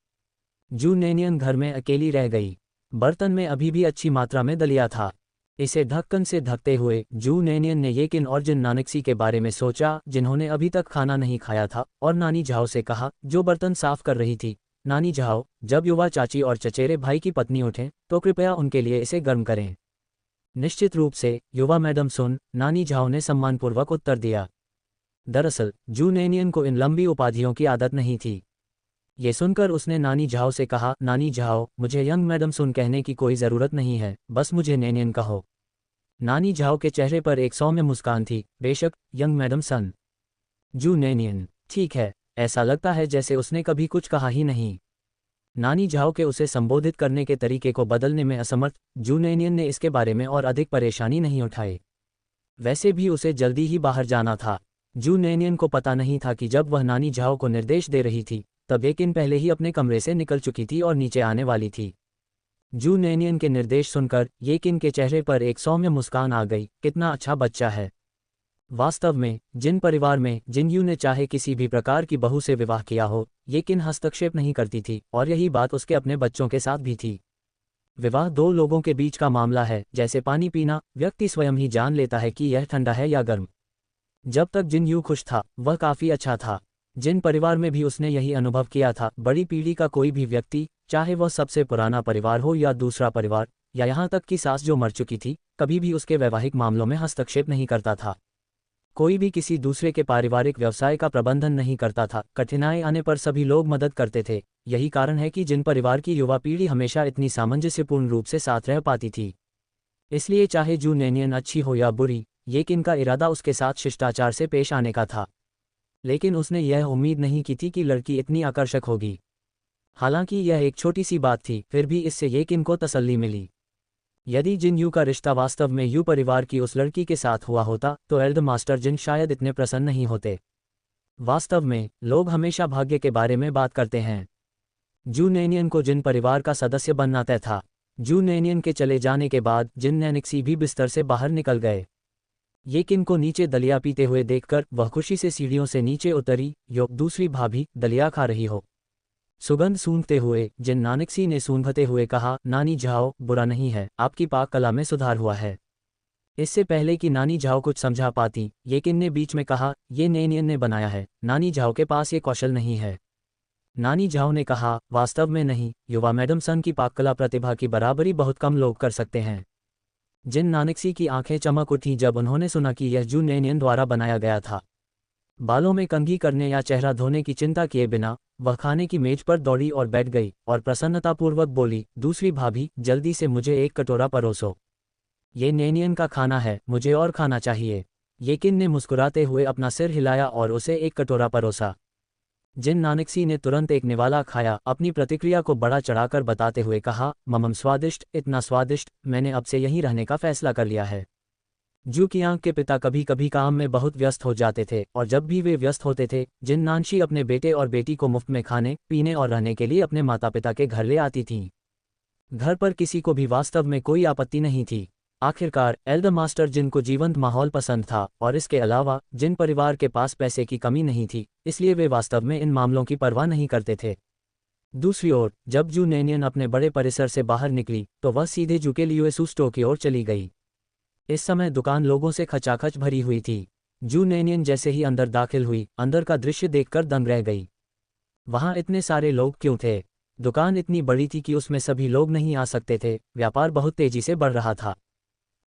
जू नैनियन घर में अकेली रह गई। बर्तन में अभी भी अच्छी मात्रा में दलिया था। इसे ढक्कन से ढकते हुए जू नैनियन ने येकिन और जिन नानक्सी के बारे में सोचा, जिन्होंने अभी तक खाना नहीं खाया था, और नानी झाओ से कहा, जो बर्तन साफ कर रही थी, नानी झाओ, जब युवा चाची और चचेरे भाई की पत्नी उठें तो कृपया उनके लिए इसे गर्म करें। निश्चित रूप से युवा मैडम सुन, नानी झाओ ने सम्मानपूर्वक उत्तर दिया। दरअसल जू नैनियन को इन लंबी उपाधियों की आदत नहीं थी। ये सुनकर उसने नानी झाओ से कहा, नानी झाओ, मुझे यंग मैडम सुन कहने की कोई ज़रूरत नहीं है, बस मुझे नैनियन कहो। नानी झाओ के चेहरे पर एक सौम्य मुस्कान थी। बेशक, यंग मैडम सन। जू नैनियन, ठीक है। ऐसा लगता है जैसे उसने कभी कुछ कहा ही नहीं। नानी झाओ के उसे संबोधित करने के तरीके को बदलने में असमर्थ जू नैनियन ने इसके बारे में और अधिक परेशानी नहीं उठाई। वैसे भी उसे जल्दी ही बाहर जाना था। जू नैनियन को पता नहीं था कि जब वह नानी झाओ को निर्देश दे रही थी, तब येकिन पहले ही अपने कमरे से निकल चुकी थी और नीचे आने वाली थी। जू नैनियन के निर्देश सुनकर येकिन के चेहरे पर एक सौम्य मुस्कान आ गई। कितना अच्छा बच्चा है। वास्तव में जिन परिवार में जिन यू ने चाहे किसी भी प्रकार की बहू से विवाह किया हो, येकिन हस्तक्षेप नहीं करती थी, और यही बात उसके अपने बच्चों के साथ भी थी। विवाह 2 लोगों के बीच का मामला है, जैसे पानी पीना, व्यक्ति स्वयं ही जान लेता है कि यह ठंडा है या गर्म। जब तक जिन यू खुश था, वह काफ़ी अच्छा था। जिन परिवार में भी उसने यही अनुभव किया था, बड़ी पीढ़ी का कोई भी व्यक्ति, चाहे वह सबसे पुराना परिवार हो या दूसरा परिवार, या यहाँ तक कि सास जो मर चुकी थी, कभी भी उसके वैवाहिक मामलों में हस्तक्षेप नहीं करता था। कोई भी किसी दूसरे के पारिवारिक व्यवसाय का प्रबंधन नहीं करता था। कठिनाई आने पर सभी लोग मदद करते थे। यही कारण है कि जिन परिवार की युवा पीढ़ी हमेशा इतनी सामंजस्यपूर्ण रूप से साथ रह पाती थी। इसलिए चाहे जू नैनियन अच्छी हो या बुरी, लेकिन का इरादा उसके साथ शिष्टाचार से पेश आने का था। लेकिन उसने यह उम्मीद नहीं की थी कि लड़की इतनी आकर्षक होगी। हालांकि यह एक छोटी सी बात थी, फिर भी इससे येकिन को तसल्ली मिली। यदि जिन यू का रिश्ता वास्तव में यू परिवार की उस लड़की के साथ हुआ होता तो एल्ड मास्टर जिन शायद इतने प्रसन्न नहीं होते। वास्तव में लोग हमेशा भाग्य के बारे में बात करते हैं। जू नैनियन को जिन परिवार का सदस्य बनना तय था। जू नैनियन के चले जाने के बाद जिन नैनिक्सी भी बिस्तर से बाहर निकल गए। येकिन को नीचे दलिया पीते हुए देखकर वह खुशी से सीढ़ियों से नीचे उतरी। यो दूसरी भाभी दलिया खा रही हो? सुगंध सूंघते हुए जिन नानिक्सी ने सूंघते हुए कहा, नानी जाओ, बुरा नहीं है, आपकी पाक कला में सुधार हुआ है। इससे पहले कि नानी जाओ कुछ समझा पाती, येकिन ने बीच में कहा, ये नैनियन ने बनाया है, नानी जाओ के पास ये कौशल नहीं है। नानी जाओ ने कहा, वास्तव में नहीं, युवा मैडम सन की पाककला प्रतिभा की बराबरी बहुत कम लोग कर सकते हैं। जिन नानिक्सी की आंखें चमक उठीं जब उन्होंने सुना कि यह जू नैनियन द्वारा बनाया गया था। बालों में कंघी करने या चेहरा धोने की चिंता किए बिना वह खाने की मेज पर दौड़ी और बैठ गई और प्रसन्नतापूर्वक बोली, दूसरी भाभी, जल्दी से मुझे एक कटोरा परोसो। ये नैनियन का खाना है, मुझे और खाना चाहिए। येकिन ने मुस्कुराते हुए अपना सिर हिलाया और उसे एक कटोरा परोसा। जिन नानिक्सी ने तुरंत एक निवाला खाया, अपनी प्रतिक्रिया को बड़ा चढ़ाकर बताते हुए कहा, ममम स्वादिष्ट, इतना स्वादिष्ट, मैंने अब से यहीं रहने का फैसला कर लिया है। जू कियांग के पिता कभी कभी काम में बहुत व्यस्त हो जाते थे और जब भी वे व्यस्त होते थे, जिन नानशी अपने बेटे और बेटी को मुफ्त में खाने, पीने और रहने के लिए अपने माता पिता के घर ले आती थीं। घर पर किसी को भी वास्तव में कोई आपत्ति नहीं थी। आखिरकार एल्डर मास्टर जिन को जीवंत माहौल पसंद था और इसके अलावा जिन परिवार के पास पैसे की कमी नहीं थी, इसलिए वे वास्तव में इन मामलों की परवाह नहीं करते थे। दूसरी ओर जब जू नैनियन अपने बड़े परिसर से बाहर निकली तो वह सीधे जू के लियुएसू स्टोर की ओर चली गई। इस समय दुकान लोगों से खचाखच भरी हुई थी। जू नैनियन जैसे ही अंदर दाखिल हुई, अंदर का दृश्य देखकर दंग रह गई। वहां इतने सारे लोग क्यों थे? दुकान इतनी बड़ी थी कि उसमें सभी लोग नहीं आ सकते थे। व्यापार बहुत तेजी से बढ़ रहा था।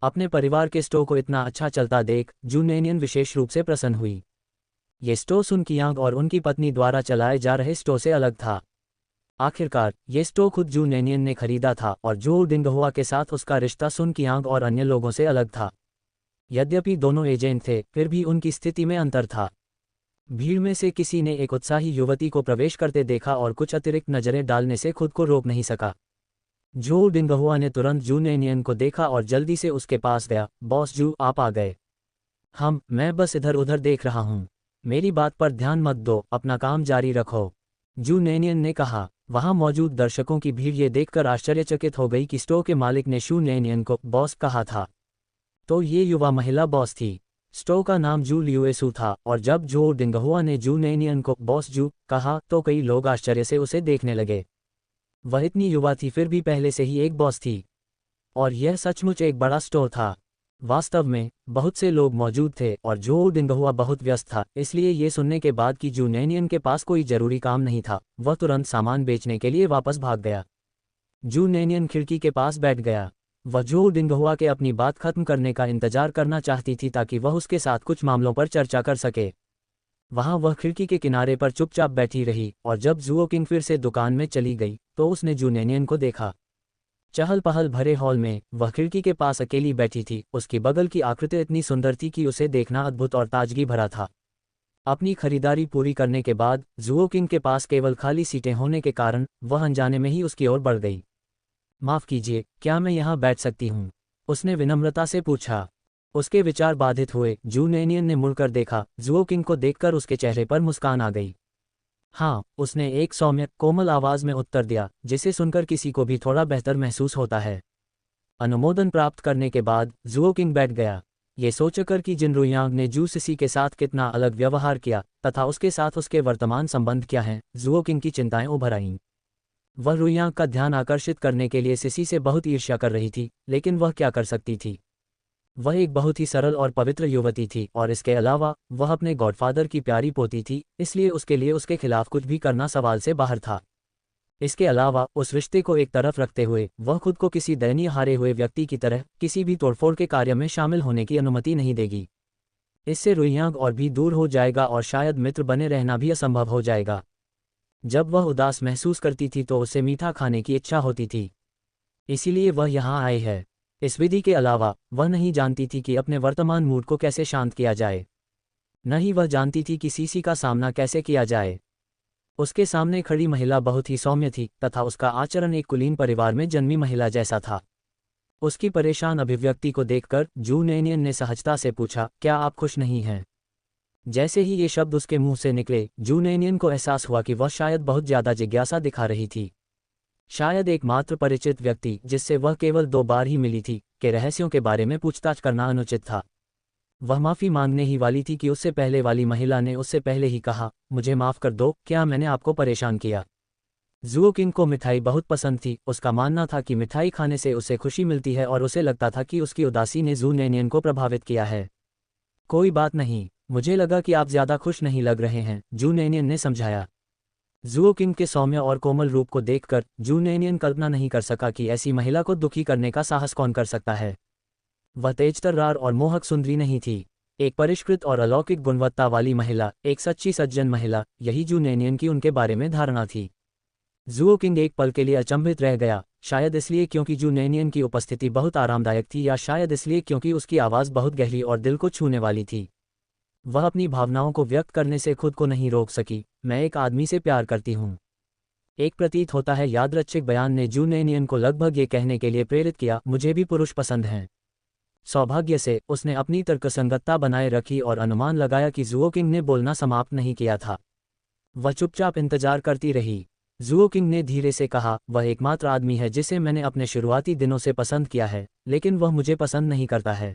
अपने परिवार के स्टोर को इतना अच्छा चलता देख जू नैनियन विशेष रूप से प्रसन्न हुई। ये स्टोर सुन कियांग और उनकी पत्नी द्वारा चलाए जा रहे स्टोर से अलग था। आखिरकार ये स्टोर खुद जू नैनियन ने खरीदा था और जो डिंगहुआ के साथ उसका रिश्ता सुन कियांग और अन्य लोगों से अलग था। यद्यपि दोनों एजेंट थे, फिर भी उनकी स्थिति में अंतर था। भीड़ में से किसी ने एक उत्साही युवती को प्रवेश करते देखा और कुछ अतिरिक्त नजरें डालने से खुद को रोक नहीं सका। जो डिंगहुआ ने तुरंत जू नैनियन को देखा और जल्दी से उसके पास गया। बॉस जू, आप आ गए। मैं बस इधर उधर देख रहा हूँ, मेरी बात पर ध्यान मत दो, अपना काम जारी रखो, जू नैनियन ने कहा। वहां मौजूद दर्शकों की भीड़ ये देखकर आश्चर्यचकित हो गई कि स्टोर के मालिक ने शू नैनियन को बॉस कहा था। तो ये युवा महिला बॉस थी। स्टोर का नाम जू लियुएसू था और जब जो डिंगहुआ ने जू नैनियन को बॉस जू कहा तो कई लोग आश्चर्य से उसे देखने लगे। वह इतनी युवा थी, फिर भी पहले से ही एक बॉस थी। और यह सचमुच एक बड़ा स्टोर था। वास्तव में बहुत से लोग मौजूद थे और जो डिंगहुआ बहुत व्यस्त था, इसलिए ये सुनने के बाद कि जू नैनियन के पास कोई जरूरी काम नहीं था, वह तुरंत सामान बेचने के लिए वापस भाग गया। जू नैनियन खिड़की के पास बैठ गया। वह जो डिंगहुआ के अपनी बात खत्म करने का इंतजार करना चाहती थी ताकि वह उसके साथ कुछ मामलों पर चर्चा कर सके। वहां वह खिड़की के किनारे पर चुपचाप बैठी रही और जब जुओ किंग फिर से दुकान में चली गई तो उसने जू नैनियन को देखा। चहल पहल भरे हॉल में वह खिड़की के पास अकेली बैठी थी। उसकी बगल की आकृति इतनी सुंदर थी कि उसे देखना अद्भुत और ताजगी भरा था। अपनी खरीदारी पूरी करने के बाद जुओ किंग के पास केवल खाली सीटें होने के कारण वह अनजाने में ही उसकी ओर बढ़ गई। माफ कीजिए, क्या मैं यहाँ बैठ सकती हूँ? उसने विनम्रता से पूछा। उसके विचार बाधित हुए। जू नैनियन ने मुड़कर देखा। जुओ किंग को देखकर उसके चेहरे पर मुस्कान आ गई। हाँ, उसने एक सौम्य कोमल आवाज में उत्तर दिया, जिसे सुनकर किसी को भी थोड़ा बेहतर महसूस होता है। अनुमोदन प्राप्त करने के बाद जुओ किंग बैठ गया। ये सोचकर कि जिन रुयांग ने जू सिसी के साथ कितना अलग व्यवहार किया तथा उसके साथ उसके वर्तमान संबंध क्या हैं, जुओ किंग की चिंताएं उभर आईं। वह रुयांग का ध्यान आकर्षित करने के लिए सिसी से बहुत ईर्ष्या कर रही थी, लेकिन वह क्या कर सकती थी? वह एक बहुत ही सरल और पवित्र युवती थी और इसके अलावा वह अपने गॉडफादर की प्यारी पोती थी, इसलिए उसके लिए उसके खिलाफ कुछ भी करना सवाल से बाहर था। इसके अलावा उस रिश्ते को एक तरफ रखते हुए वह खुद को किसी दयनीय हारे हुए व्यक्ति की तरह किसी भी तोड़फोड़ के कार्य में शामिल होने की अनुमति नहीं देगी। इससे रुइयांग और भी दूर हो जाएगा और शायद मित्र बने रहना भी असंभव हो जाएगा। जब वह उदास महसूस करती थी तो उसे मीठा खाने की इच्छा होती थी, इसीलिए वह यहाँ आई है। इस विधि के अलावा वह नहीं जानती थी कि अपने वर्तमान मूड को कैसे शांत किया जाए, न ही वह जानती थी कि सीसी का सामना कैसे किया जाए। उसके सामने खड़ी महिला बहुत ही सौम्य थी तथा उसका आचरण एक कुलीन परिवार में जन्मी महिला जैसा था। उसकी परेशान अभिव्यक्ति को देखकर जू नैनियन ने सहजता से पूछा, क्या आप खुश नहीं हैं? जैसे ही ये शब्द उसके मुंह से निकले, जू नैनियन को एहसास हुआ कि वह शायद बहुत ज्यादा जिज्ञासा दिखा रही थी। शायद एकमात्र परिचित व्यक्ति जिससे वह केवल 2 बार ही मिली थी के रहस्यों के बारे में पूछताछ करना अनुचित था। वह माफ़ी मांगने ही वाली थी कि उससे पहले वाली महिला ने उससे पहले ही कहा, मुझे माफ़ कर दो, क्या मैंने आपको परेशान किया? जुओ किंग को मिठाई बहुत पसंद थी। उसका मानना था कि मिठाई खाने से उसे खुशी मिलती है और उसे लगता था कि उसकी उदासी ने जू नैनियन को प्रभावित किया है। कोई बात नहीं, मुझे लगा कि आप ज़्यादा खुश नहीं लग रहे हैं, जू नैनियन ने समझाया। जुओ किंग के सौम्य और कोमल रूप को देखकर जू नैनियन कल्पना नहीं कर सका कि ऐसी महिला को दुखी करने का साहस कौन कर सकता है। वह तेजतर्रार और मोहक सुंदरी नहीं थी, एक परिष्कृत और अलौकिक गुणवत्ता वाली महिला, एक सच्ची सज्जन महिला, यही जू नैनियन की उनके बारे में धारणा थी। जुओ किंग एक पल के लिए अचंभित रह गया, शायद इसलिए क्योंकि जू नैनियन की उपस्थिति बहुत आरामदायक थी या शायद इसलिए क्योंकि उसकी आवाज़ बहुत गहरी और दिल को छूने वाली थी। वह अपनी भावनाओं को व्यक्त करने से खुद को नहीं रोक सकी। मैं एक आदमी से प्यार करती हूँ, एक प्रतीत होता है यादृच्छिक बयान ने जू नैनियन को लगभग ये कहने के लिए प्रेरित किया, मुझे भी पुरुष पसंद हैं। सौभाग्य से उसने अपनी तर्कसंगतता बनाए रखी और अनुमान लगाया कि जुओ किंग ने बोलना समाप्त नहीं किया था। वह चुपचाप इंतजार करती रही। जुओ किंग ने धीरे से कहा, वह एकमात्र आदमी है जिसे मैंने अपने शुरुआती दिनों से पसंद किया है, लेकिन वह मुझे पसंद नहीं करता है।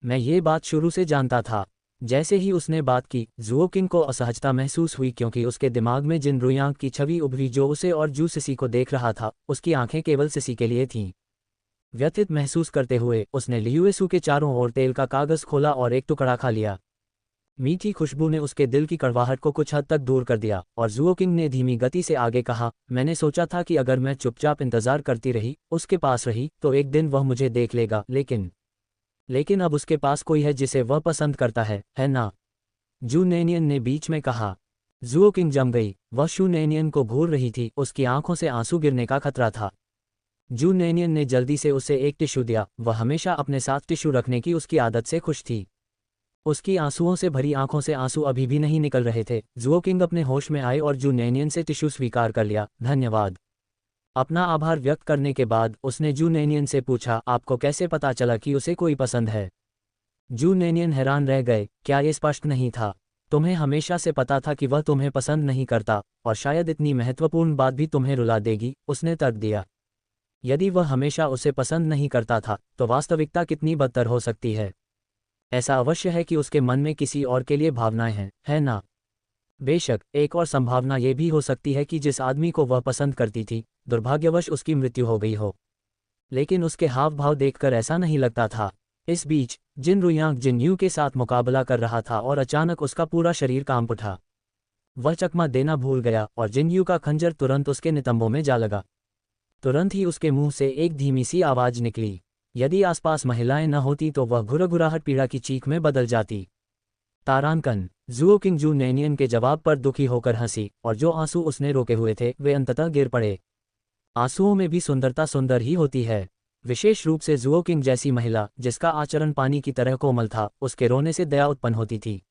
मैं ये बात शुरू से जानता था। जैसे ही उसने बात की, जुओ किंग को असहजता महसूस हुई क्योंकि उसके दिमाग में जिन रुयांग की छवि उभरी जो उसे और जू सिसी को देख रहा था, उसकी आंखें केवल सिसी के लिए थीं। व्यथित महसूस करते हुए उसने लियुएसू के चारों ओर तेल का कागज खोला और एक टुकड़ा खा लिया। मीठी खुशबू ने उसके दिल की कड़वाहट को कुछ हद तक दूर कर दिया और जुओ किंग ने धीमी गति से आगे कहा, मैंने सोचा था कि अगर मैं चुपचाप इंतजार करती रही, उसके पास रही, तो एक दिन वह मुझे देख लेगा, लेकिन अब उसके पास कोई है जिसे वह पसंद करता है ना? जू नैनियन ने बीच में कहा। जुओ किंग जम गई। वह शू नैनियन को घूर रही थी, उसकी आंखों से आंसू गिरने का खतरा था। जू नैनियन ने जल्दी से उसे एक टिश्यू दिया। वह हमेशा अपने साथ टिश्यू रखने की उसकी आदत से खुश थी। उसकी आंसुओं से भरी आंखों से आंसू अभी भी नहीं निकल रहे थे। जुओ किंग अपने होश में आए और जू नैनियन से टिश्यू स्वीकार कर लिया। धन्यवाद। अपना आभार व्यक्त करने के बाद उसने जू नैनियन से पूछा, आपको कैसे पता चला कि उसे कोई पसंद है? जू नैनियन हैरान रह गए, क्या ये स्पष्ट नहीं था? तुम्हें हमेशा से पता था कि वह तुम्हें पसंद नहीं करता, और शायद इतनी महत्वपूर्ण बात भी तुम्हें रुला देगी, उसने तर्क दिया। यदि वह हमेशा उसे पसंद नहीं करता था, तो वास्तविकता कितनी बदतर हो सकती है? ऐसा अवश्य है कि उसके मन में किसी और के लिए भावनाएं हैं, है ना? बेशक, एक और संभावना ये भी हो सकती है कि जिस आदमी को वह पसंद करती थी, दुर्भाग्यवश उसकी मृत्यु हो गई हो। लेकिन उसके हाव भाव देखकर ऐसा नहीं लगता था। इस बीच जिन रुयांग जिन्यू के साथ मुकाबला कर रहा था और अचानक उसका पूरा शरीर कांप उठा। वह चकमा देना भूल गया और जिन्यू का खंजर तुरंत उसके नितंबों में जा लगा। तुरंत ही उसके मुंह से एक धीमी सी आवाज निकली। यदि आसपास महिलाएं न होती तो वह घुरघुराहट पीड़ा की चीख में बदल जाती। तारांकन। जुओ किंग जू नैनियन के जवाब पर दुखी होकर हंसी, और जो आंसू उसने रोके हुए थे वे अंततः गिर पड़े। आंसुओं में भी सुंदरता सुंदर ही होती है, विशेष रूप से जुओ किंग जैसी महिला जिसका आचरण पानी की तरह कोमल था। उसके रोने से दया उत्पन्न होती थी।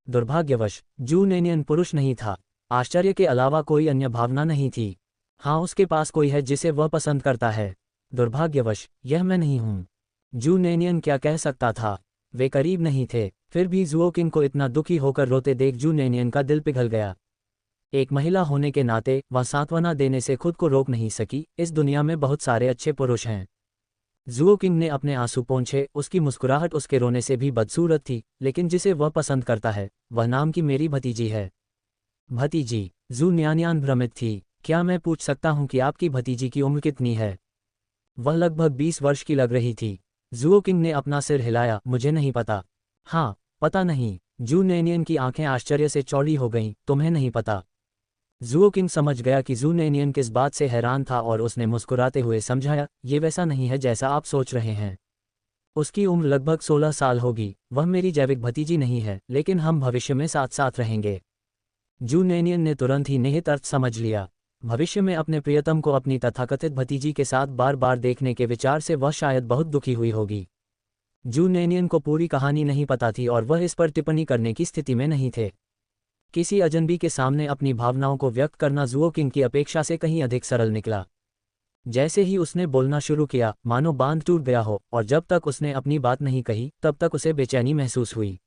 दुर्भाग्यवश जू नैनियन पुरुष नहीं था। आश्चर्य के अलावा कोई अन्य भावना नहीं थी। हाँ, उसके पास कोई है जिसे वह पसंद करता है। दुर्भाग्यवश यह मैं नहीं हूँ। जू नैनियन क्या कह सकता था? वे करीब नहीं थे। फिर भी जुओ किंग को इतना दुखी होकर रोते देख जू नैनियन का दिल पिघल गया। एक महिला होने के नाते वह सांत्वना देने से खुद को रोक नहीं सकी। इस दुनिया में बहुत सारे अच्छे पुरुष हैं। जुओ किंग ने अपने आंसू पोंछे। उसकी मुस्कुराहट उसके रोने से भी बदसूरत थी, लेकिन जिसे वह पसंद करता है वह नाम की मेरी भतीजी है। भतीजी? जू न्यान्यान भ्रमित थी। क्या मैं पूछ सकता हूँ कि आपकी भतीजी की उम्र कितनी है? वह लगभग 20 वर्ष की लग रही थी। जुओ किंग ने अपना सिर हिलाया, मुझे नहीं पता। हाँ, पता नहीं। जू नेनियन की आंखें आश्चर्य से चौड़ी हो गईं, तुम्हें नहीं पता। जुओ किंग समझ गया कि जू नेनियन किस बात से हैरान था और उसने मुस्कुराते हुए समझाया, ये वैसा नहीं है जैसा आप सोच रहे हैं। उसकी उम्र लगभग 16 साल होगी, वह मेरी जैविक भतीजी नहीं है, लेकिन हम भविष्य में साथ साथ रहेंगे। जू नेनियन ने तुरंत ही निहित अर्थ समझ लिया। भविष्य में अपने प्रियतम को अपनी तथाकथित भतीजी के साथ बार बार देखने के विचार से वह शायद बहुत दुखी हुई होगी। जू नेनियन को पूरी कहानी नहीं पता थी और वह इस पर टिप्पणी करने की स्थिति में नहीं थे। किसी अजनबी के सामने अपनी भावनाओं को व्यक्त करना जुओ किंग की अपेक्षा से कहीं अधिक सरल निकला। जैसे ही उसने बोलना शुरू किया, मानो बांध टूट गया हो, और जब तक उसने अपनी बात नहीं कही तब तक उसे बेचैनी महसूस हुई।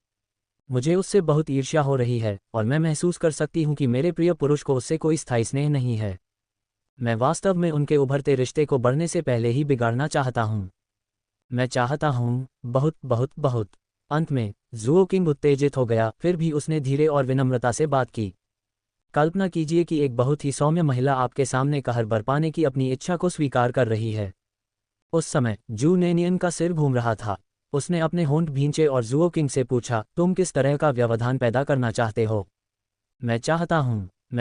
मुझे उससे बहुत ईर्ष्या हो रही है और मैं महसूस कर सकती हूँ कि मेरे प्रिय पुरुष को उससे कोई स्थायी स्नेह नहीं है। मैं वास्तव में उनके उभरते रिश्ते को बढ़ने से पहले ही बिगाड़ना चाहता हूँ। मैं चाहता हूँ, बहुत बहुत बहुत। अंत में जुओ किंग उत्तेजित हो गया, फिर भी उसने धीरे और विनम्रता से बात की। कल्पना कीजिए कि एक बहुत ही सौम्य महिला आपके सामने कहर बरपाने की अपनी इच्छा को स्वीकार कर रही है। उस समय जू नेनियन का सिर घूम रहा था। उसने अपने होंठ भींचे और जुओ किंग से पूछा, तुम किस तरह का व्यवधान पैदा करना चाहते हो? मैं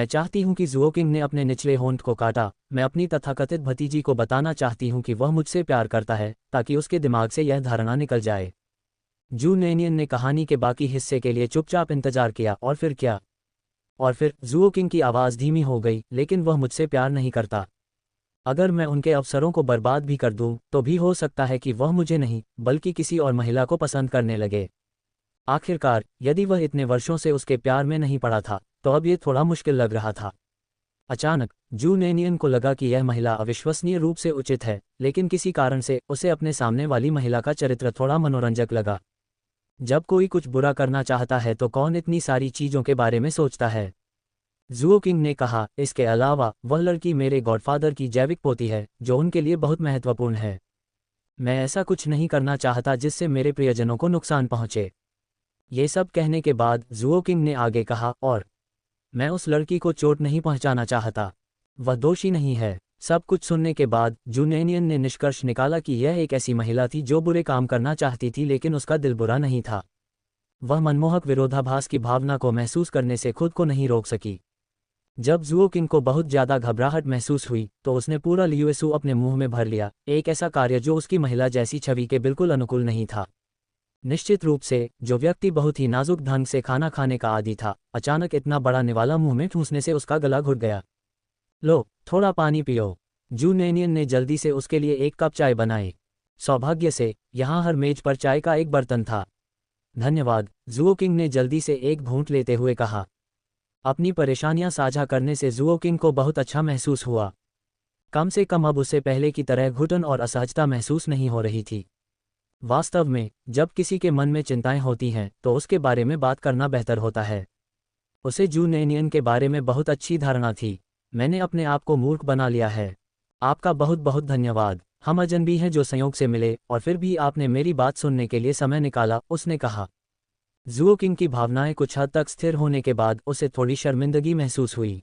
चाहती हूं कि जुओ किंग ने अपने निचले होंठ को काटा। मैं अपनी तथाकथित भतीजी को बताना चाहती हूं कि वह मुझसे प्यार करता है, ताकि उसके दिमाग से यह धारणा निकल जाए। जू नेनियन ने कहानी के बाकी हिस्से के लिए चुपचाप इंतजार किया। और फिर क्या? और फिर जुओ किंग की आवाज़ धीमी हो गई, लेकिन वह मुझसे प्यार नहीं करता। अगर मैं उनके अवसरों को बर्बाद भी कर दूं, तो भी हो सकता है कि वह मुझे नहीं, बल्कि किसी और महिला को पसंद करने लगे। आखिरकार, यदि वह इतने वर्षों से उसके प्यार में नहीं पड़ा था, तो अब ये थोड़ा मुश्किल लग रहा था। अचानक जू नेनियन को लगा कि यह महिला अविश्वसनीय रूप से उचित है, लेकिन किसी कारण से उसे अपने सामने वाली महिला का चरित्र थोड़ा मनोरंजक लगा। जब कोई कुछ बुरा करना चाहता है तो कौन इतनी सारी चीज़ों के बारे में सोचता है? जुओ किंग ने कहा, इसके अलावा वह लड़की मेरे गॉडफादर की जैविक पोती है, जो उनके लिए बहुत महत्वपूर्ण है। मैं ऐसा कुछ नहीं करना चाहता जिससे मेरे प्रियजनों को नुकसान पहुंचे। ये सब कहने के बाद जुओ किंग ने आगे कहा, और मैं उस लड़की को चोट नहीं पहुंचाना चाहता। वह दोषी नहीं है। सब कुछ सुनने के बाद जू नेनियन ने निष्कर्ष निकाला कि यह एक ऐसी महिला थी जो बुरे काम करना चाहती थी, लेकिन उसका दिल बुरा नहीं था। वह मनमोहक विरोधाभास की भावना को महसूस करने से खुद को नहीं रोक सकी। जब जुओ किंग को बहुत ज्यादा घबराहट महसूस हुई, तो उसने पूरा लियुएसू अपने मुंह में भर लिया, एक ऐसा कार्य जो उसकी महिला जैसी छवि के बिल्कुल अनुकूल नहीं था। निश्चित रूप से, जो व्यक्ति बहुत ही नाजुक ढंग से खाना खाने का आदी था, अचानक इतना बड़ा निवाला मुंह में ठूंसने से उसका गला घुट गया। लो, थोड़ा पानी पियो। जू नेनियन ने जल्दी से उसके लिए एक कप चाय बनाई। सौभाग्य से यहाँ हर मेज पर चाय का एक बर्तन था। धन्यवाद, जुओ किंग ने जल्दी से एक घूंट लेते हुए कहा। अपनी परेशानियां साझा करने से जुओ किंग को बहुत अच्छा महसूस हुआ। कम से कम अब उसे पहले की तरह घुटन और असहजता महसूस नहीं हो रही थी। वास्तव में, जब किसी के मन में चिंताएं होती हैं, तो उसके बारे में बात करना बेहतर होता है। उसे जू नेनियन के बारे में बहुत अच्छी धारणा थी। मैंने अपने आप को मूर्ख बना लिया है। आपका बहुत बहुत धन्यवाद। हम अजनबी हैं जो संयोग से मिले, और फिर भी आपने मेरी बात सुनने के लिए समय निकाला, उसने कहा। जुओ किंग की भावनाएं कुछ हद तक स्थिर होने के बाद उसे थोड़ी शर्मिंदगी महसूस हुई।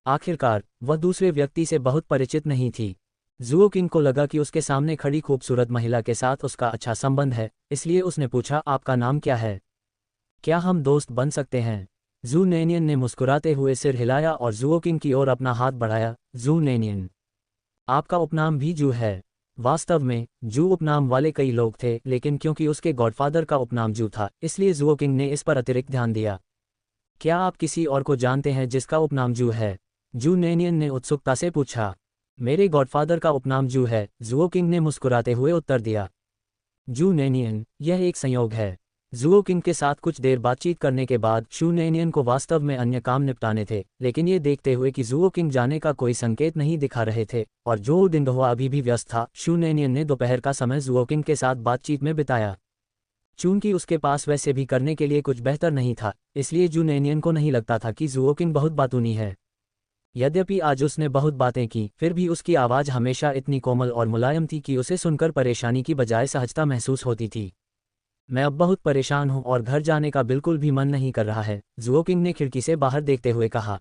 आखिरकार, वह दूसरे व्यक्ति से बहुत परिचित नहीं थी। जुओ किंग को लगा कि उसके सामने खड़ी खूबसूरत महिला के साथ उसका अच्छा संबंध है, इसलिए उसने पूछा, आपका नाम क्या है? क्या हम दोस्त बन सकते हैं? जू नेनियन ने मुस्कुराते हुए सिर हिलाया और जुओ किंग की ओर अपना हाथ बढ़ाया। जू नेनियन, आपका उपनाम भी जू है। वास्तव में, जू उपनाम वाले कई लोग थे, लेकिन क्योंकि उसके गॉडफादर का उपनाम जू था, इसलिए जुओ किंग ने इस पर अतिरिक्त ध्यान दिया। क्या आप किसी और को जानते हैं जिसका उपनाम जू है? जू नेनियन ने उत्सुकता से पूछा। मेरे गॉडफादर का उपनाम जू है, जुओ किंग ने मुस्कुराते हुए उत्तर दिया। जू नेनियन, यह एक संयोग है। जुओ किंग के साथ कुछ देर बातचीत करने के बाद शू नेनियन को वास्तव में अन्य काम निपटाने थे, लेकिन ये देखते हुए कि जुओ किंग जाने का कोई संकेत नहीं दिखा रहे थे और जो दिनदुआ अभी भी व्यस्त था, शू नेनियन ने दोपहर का समय जुओ किंग के साथ बातचीत में बिताया। चूंकि उसके पास वैसे भी करने के लिए कुछ बेहतर नहीं था, इसलिए जू नेनियन को नहीं लगता था कि जुओ किंग बहुत बातूनी है। यद्यपि आज उसने बहुत बातें की, फिर भी उसकी आवाज़ हमेशा इतनी कोमल और मुलायम थी कि उसे सुनकर परेशानी की बजाय सहजता महसूस होती थी। मैं अब बहुत परेशान हूं और घर जाने का बिल्कुल भी मन नहीं कर रहा है, जुओ किंग ने खिड़की से बाहर देखते हुए कहा।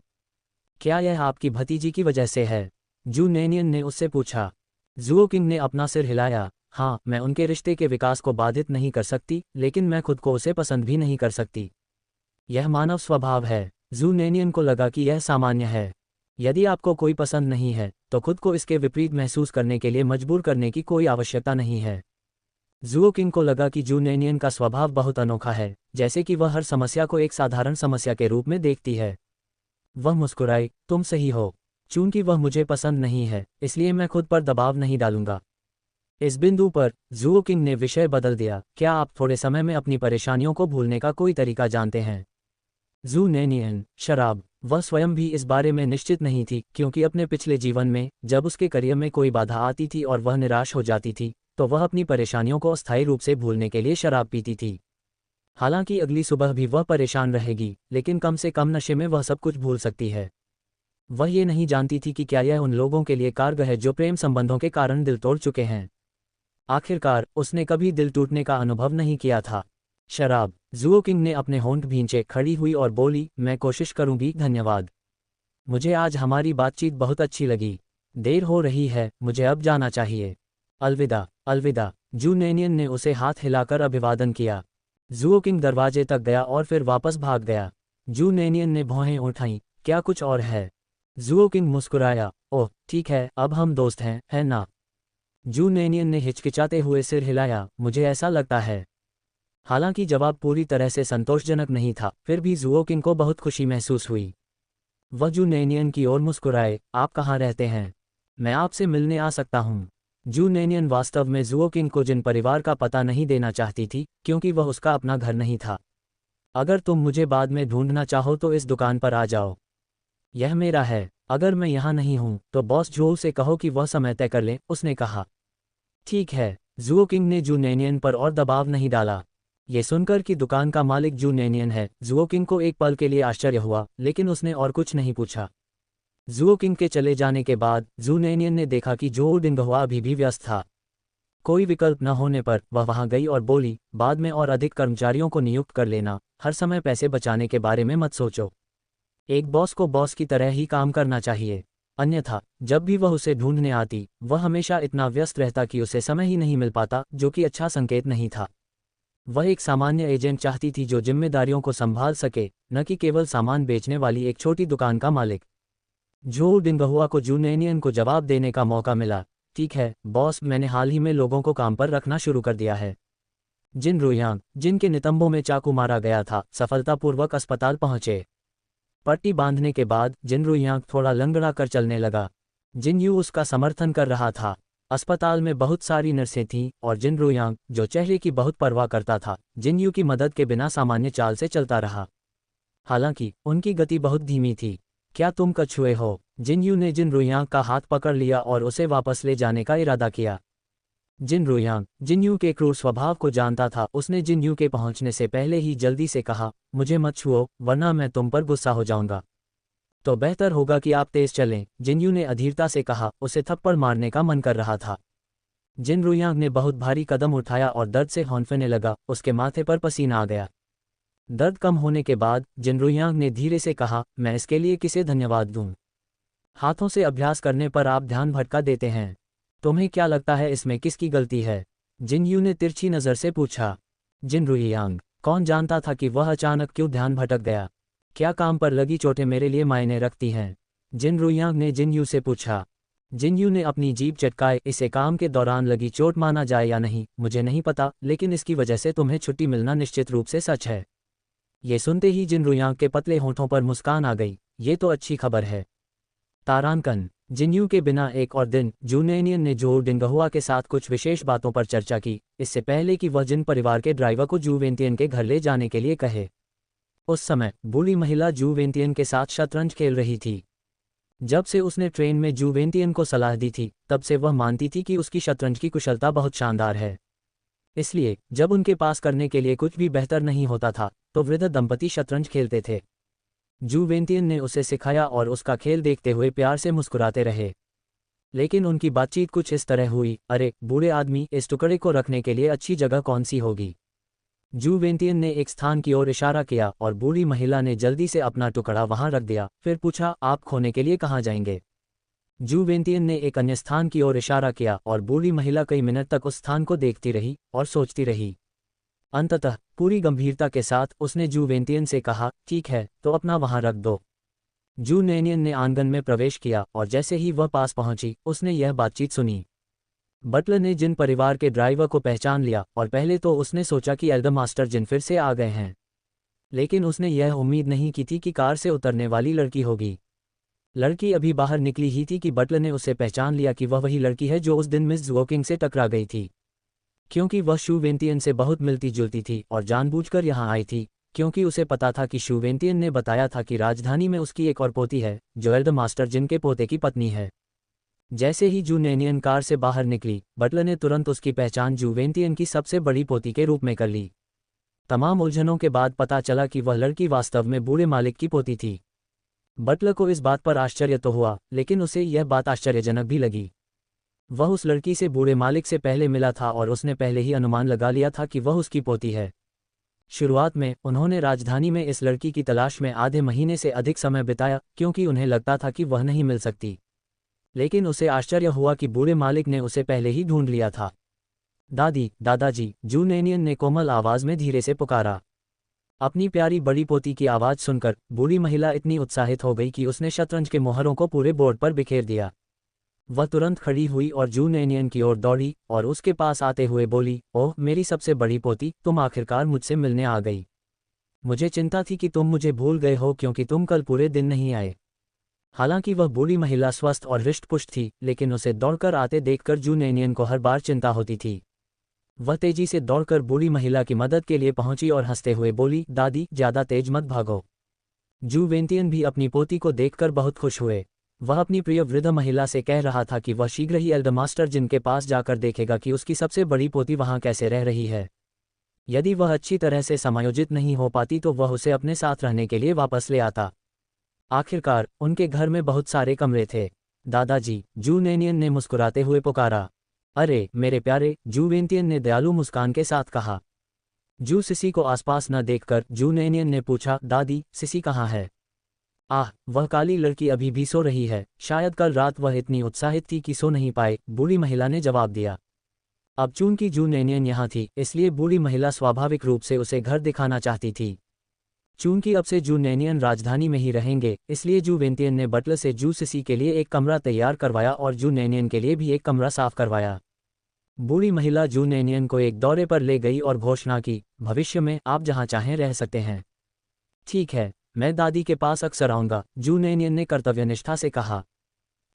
क्या यह आपकी भतीजी की वजह से है? जू नेनियन ने उससे पूछा। जुओ किंग ने अपना सिर हिलाया। हाँ, मैं उनके रिश्ते के विकास को बाधित नहीं कर सकती, लेकिन मैं खुद को उसे पसंद भी नहीं कर सकती। यह मानव स्वभाव है। जू नेनियन को लगा कि यह सामान्य है। यदि आपको कोई पसंद नहीं है, तो खुद को इसके विपरीत महसूस करने के लिए मजबूर करने की कोई आवश्यकता नहीं है। जुओ किंग को लगा कि जू नेनियन का स्वभाव बहुत अनोखा है, जैसे कि वह हर समस्या को एक साधारण समस्या के रूप में देखती है। वह मुस्कुराई, तुम सही हो। चूंकि वह मुझे पसंद नहीं है, इसलिए मैं खुद पर दबाव नहीं डालूंगा। इस बिंदु पर जुओ किंग ने विषय बदल दिया, क्या आप थोड़े समय में अपनी परेशानियों को भूलने का कोई तरीका जानते हैं? जू नेनियन, शराब। वह स्वयं भी इस बारे में निश्चित नहीं थी, क्योंकि अपने पिछले जीवन में जब उसके करियर में कोई बाधा आती थी और वह निराश हो जाती थी, तो वह अपनी परेशानियों को अस्थायी रूप से भूलने के लिए शराब पीती थी। हालांकि अगली सुबह भी वह परेशान रहेगी, लेकिन कम से कम नशे में वह सब कुछ भूल सकती है। वह ये नहीं जानती थी कि क्या यह उन लोगों के लिए कारगर है जो प्रेम संबंधों के कारण दिल तोड़ चुके हैं। आखिरकार उसने कभी दिल टूटने का अनुभव नहीं किया था। शराब। जुओ किंग ने अपने होंठ भींचे खड़ी हुई और बोली, मैं कोशिश करूंगी, धन्यवाद। मुझे आज हमारी बातचीत बहुत अच्छी लगी। देर हो रही है, मुझे अब जाना चाहिए। अलविदा। अलविदा। जू नेनियन ने उसे हाथ हिलाकर अभिवादन किया। जुओ किंग दरवाजे तक गया और फिर वापस भाग गया। जू नेनियन ने भौहें उठाईं, क्या कुछ और है? जुओ किंग मुस्कुराया, ओह ठीक है, अब हम दोस्त हैं, है ना? जू नेनियन ने हिचकिचाते हुए सिर हिलाया, मुझे ऐसा लगता है। हालांकि जवाब पूरी तरह से संतोषजनक नहीं था, फिर भी जुओ किंग को बहुत खुशी महसूस हुई। वह जू नेनियन की ओर मुस्कुराए, आप कहाँ रहते हैं? मैं आपसे मिलने आ सकता हूँ। जू नेनियन वास्तव में जुओ किंग को जिन परिवार का पता नहीं देना चाहती थी, क्योंकि वह उसका अपना घर नहीं था। अगर तुम मुझे बाद में ढूंढना चाहो तो इस दुकान पर आ जाओ। यह मेरा है। अगर मैं यहाँ नहीं हूँ तो बॉस जो से कहो कि वह समय तय कर ले, उसने कहा। ठीक है। जुओ किंग ने जू नेनियन पर और दबाव नहीं डाला। ये सुनकर कि दुकान का मालिक जू नेनियन है, जुओ किंग को एक पल के लिए आश्चर्य हुआ, लेकिन उसने और कुछ नहीं पूछा। जुओ किंग के चले जाने के बाद जू नेनियन ने देखा कि जो डिंगहुआ अभी भी व्यस्त था। कोई विकल्प न होने पर वह वहां गई और बोली, बाद में और अधिक कर्मचारियों को नियुक्त कर लेना, हर समय पैसे बचाने के बारे में मत सोचो। एक बॉस को बॉस की तरह ही काम करना चाहिए, अन्यथा जब भी वह उसे ढूंढने आती, वह हमेशा इतना व्यस्त रहता कि उसे समय ही नहीं मिल पाता, जो कि अच्छा संकेत नहीं था। वह एक सामान्य एजेंट चाहती थी जो जिम्मेदारियों को संभाल सके, न कि केवल सामान बेचने वाली एक छोटी दुकान का मालिक। जो डिंगहुआ को जू नेनियन को जवाब देने का मौका मिला, ठीक है बॉस, मैंने हाल ही में लोगों को काम पर रखना शुरू कर दिया है। जिन रुयांग, जिनके नितंबों में चाकू मारा गया था, सफलतापूर्वक अस्पताल पहुंचे। पट्टी बांधने के बाद जिन रुयांग थोड़ा लंगड़ा कर चलने लगा। जिन यू उसका समर्थन कर रहा था। अस्पताल में बहुत सारी नर्सें थीं और जिन रुयांग, जो चेहरे की बहुत परवाह करता था, जिन यू की मदद के बिना सामान्य चाल से चलता रहा। हालांकि उनकी गति बहुत धीमी थी। क्या तुम कछुए हो? जिन यू ने जिन रुयांग का हाथ पकड़ लिया और उसे वापस ले जाने का इरादा किया। जिन रुयांग, जिन यू के क्रूर स्वभाव को जानता था, उसने जिन यू के पहुंचने से पहले ही जल्दी से कहा, मुझे मत छुओ, वरना मैं तुम पर गुस्सा हो जाऊंगा। तो बेहतर होगा कि आप तेज चलें, जिन यू ने अधीरता से कहा, उसे थप्पड़ मारने का मन कर रहा था। जिन रुयांग ने बहुत भारी कदम उठाया और दर्द से हौंफने लगा, उसके माथे पर पसीना आ गया। दर्द कम होने के बाद जिन रुयांग ने धीरे से कहा, मैं इसके लिए किसे धन्यवाद दूं? हाथों से अभ्यास करने पर आप ध्यान भटका देते हैं। तुम्हें क्या लगता है इसमें किसकी गलती है? जिन यू ने तिरछी नज़र से पूछा। जिन रुयांग, कौन जानता था कि वह अचानक क्यों ध्यान भटक गया? क्या काम पर लगी चोटें मेरे लिए मायने रखती हैं? जिन रुयांग ने जिन यू से पूछा। जिन यू ने अपनी जीभ चटकाए, इसे काम के दौरान लगी चोट माना जाए या नहीं, मुझे नहीं पता, लेकिन इसकी वजह से तुम्हें छुट्टी मिलना निश्चित रूप से सच है। ये सुनते ही जिन रुयांग के पतले होंठों पर मुस्कान आ गई, ये तो अच्छी खबर है। तारांकन। जिन यू के बिना एक और दिन जू नेनियन ने जो डिंगहुआ के साथ कुछ विशेष बातों पर चर्चा की, इससे पहले कि वह जिन परिवार के ड्राइवर को जू वेंतियन के घर ले जाने के लिए कहे। उस समय बूढ़ी महिला जू वेंतियन के साथ शतरंज खेल रही थी। जब से उसने ट्रेन में जू वेंतियन को सलाह दी थी, तब से वह मानती थी कि उसकी शतरंज की कुशलता बहुत शानदार है। इसलिए जब उनके पास करने के लिए कुछ भी बेहतर नहीं होता था, तो वृद्ध दंपति शतरंज खेलते थे। जू वेंतियन ने उसे सिखाया और उसका खेल देखते हुए प्यार से मुस्कुराते रहे। लेकिन उनकी बातचीत कुछ इस तरह हुई, अरे बूढ़े आदमी, इस टुकड़े को रखने के लिए अच्छी जगह कौन सी होगी? जू वेंतियन ने एक स्थान की ओर इशारा किया और बूढ़ी महिला ने जल्दी से अपना टुकड़ा वहां रख दिया, फिर पूछा, आप खोने के लिए कहाँ जाएंगे? जू वेंतियन ने एक अन्य स्थान की ओर इशारा किया और बूढ़ी महिला कई मिनट तक उस स्थान को देखती रही और सोचती रही। अंततः पूरी गंभीरता के साथ उसने जू वेंतियन से कहा, ठीक है, तो अपना वहां रख दो। जू नेनियन ने आंगन में प्रवेश किया और जैसे ही वह पास पहुंची उसने यह बातचीत सुनी। बटलर ने जिन परिवार के ड्राइवर को पहचान लिया और पहले तो उसने सोचा कि एल्डर मास्टर जिन फिर से आ गए हैं, लेकिन उसने यह उम्मीद नहीं की थी कि कार से उतरने वाली लड़की होगी। लड़की अभी बाहर निकली ही थी कि बटलर ने उसे पहचान लिया कि वह वही लड़की है जो उस दिन मिस वोकिंग से टकरा गई थी, क्योंकि वह शू वेंतियन से बहुत मिलती जुलती थी और जानबूझकर यहाँ आई थी, क्योंकि उसे पता था कि शू वेंतियन ने बताया था कि राजधानी में उसकी एक और पोती है जो एल्डर मास्टर जिन के पोते की पत्नी है। जैसे ही जू नेनियन कार से बाहर निकली, बटलर ने तुरंत उसकी पहचान जू वेंतियन की सबसे बड़ी पोती के रूप में कर ली। तमाम उलझनों के बाद पता चला कि वह लड़की वास्तव में बूढ़े मालिक की पोती थी। बटलर को इस बात पर आश्चर्य तो हुआ, लेकिन उसे यह बात आश्चर्यजनक भी लगी। वह उस लड़की से बूढ़े मालिक से पहले मिला था और उसने पहले ही अनुमान लगा लिया था कि वह उसकी पोती है। शुरुआत में उन्होंने राजधानी में इस लड़की की तलाश में आधे महीने से अधिक समय बिताया, क्योंकि उन्हें लगता था कि वह नहीं मिल सकती। लेकिन उसे आश्चर्य हुआ कि बूढ़े मालिक ने उसे पहले ही ढूंढ लिया था। दादी, दादाजी, जू नेनियन ने कोमल आवाज में धीरे से पुकारा। अपनी प्यारी बड़ी पोती की आवाज सुनकर बूढ़ी महिला इतनी उत्साहित हो गई कि उसने शतरंज के मोहरों को पूरे बोर्ड पर बिखेर दिया। वह तुरंत खड़ी हुई और जू नेनियन की ओर दौड़ी और उसके पास आते हुए बोली, ओह मेरी सबसे बड़ी पोती, तुम आखिरकार मुझसे मिलने आ गई। मुझे चिंता थी कि तुम मुझे भूल गए हो क्योंकि तुम कल पूरे दिन नहीं आए। हालांकि वह बूढ़ी महिला स्वस्थ और हृष्ट-पुष्ट थी, लेकिन उसे दौड़कर आते देखकर जू नेनियन को हर बार चिंता होती थी। वह तेजी से दौड़कर बूढ़ी महिला की मदद के लिए पहुंची और हंसते हुए बोली, दादी, ज्यादा तेज मत भागो। जू वेंतियन भी अपनी पोती को देखकर बहुत खुश हुए। वह अपनी प्रिय वृद्ध महिला से कह रहा था कि वह शीघ्र ही एल्डर मास्टर जिन के पास जाकर देखेगा कि उसकी सबसे बड़ी पोती वहां कैसे रह रही है। यदि वह अच्छी तरह से समायोजित नहीं हो पाती तो वह उसे अपने साथ रहने के लिए वापस ले आता। आखिरकार उनके घर में बहुत सारे कमरे थे। दादाजी, जू नेनियन ने मुस्कुराते हुए पुकारा। अरे मेरे प्यारे, जू वेंतियन ने दयालु मुस्कान के साथ कहा। जू सिसी को आसपास न देखकर जू नेनियन ने पूछा, दादी, सिसी कहाँ है? आह, वह काली लड़की अभी भी सो रही है, शायद कल रात वह इतनी उत्साहित थी कि सो नहीं पाए, बूढ़ी महिला ने जवाब दिया। अब चूंकि जू नेनियन यहाँ थी, इसलिए बूढ़ी महिला स्वाभाविक रूप से उसे घर दिखाना चाहती थी। चूंकि अब से जू नेनियन राजधानी में ही रहेंगे, इसलिए जू वेंतियन ने बटलर से जू सिसी के लिए एक कमरा तैयार करवाया और जू नेनियन के लिए भी एक कमरा साफ करवाया। बूढ़ी महिला जू नेनियन को एक दौरे पर ले गई और घोषणा की, भविष्य में आप जहाँ चाहें रह सकते हैं। ठीक है, मैं दादी के पास अक्सर आऊंगा, जू नेनियन ने कर्तव्यनिष्ठा से कहा।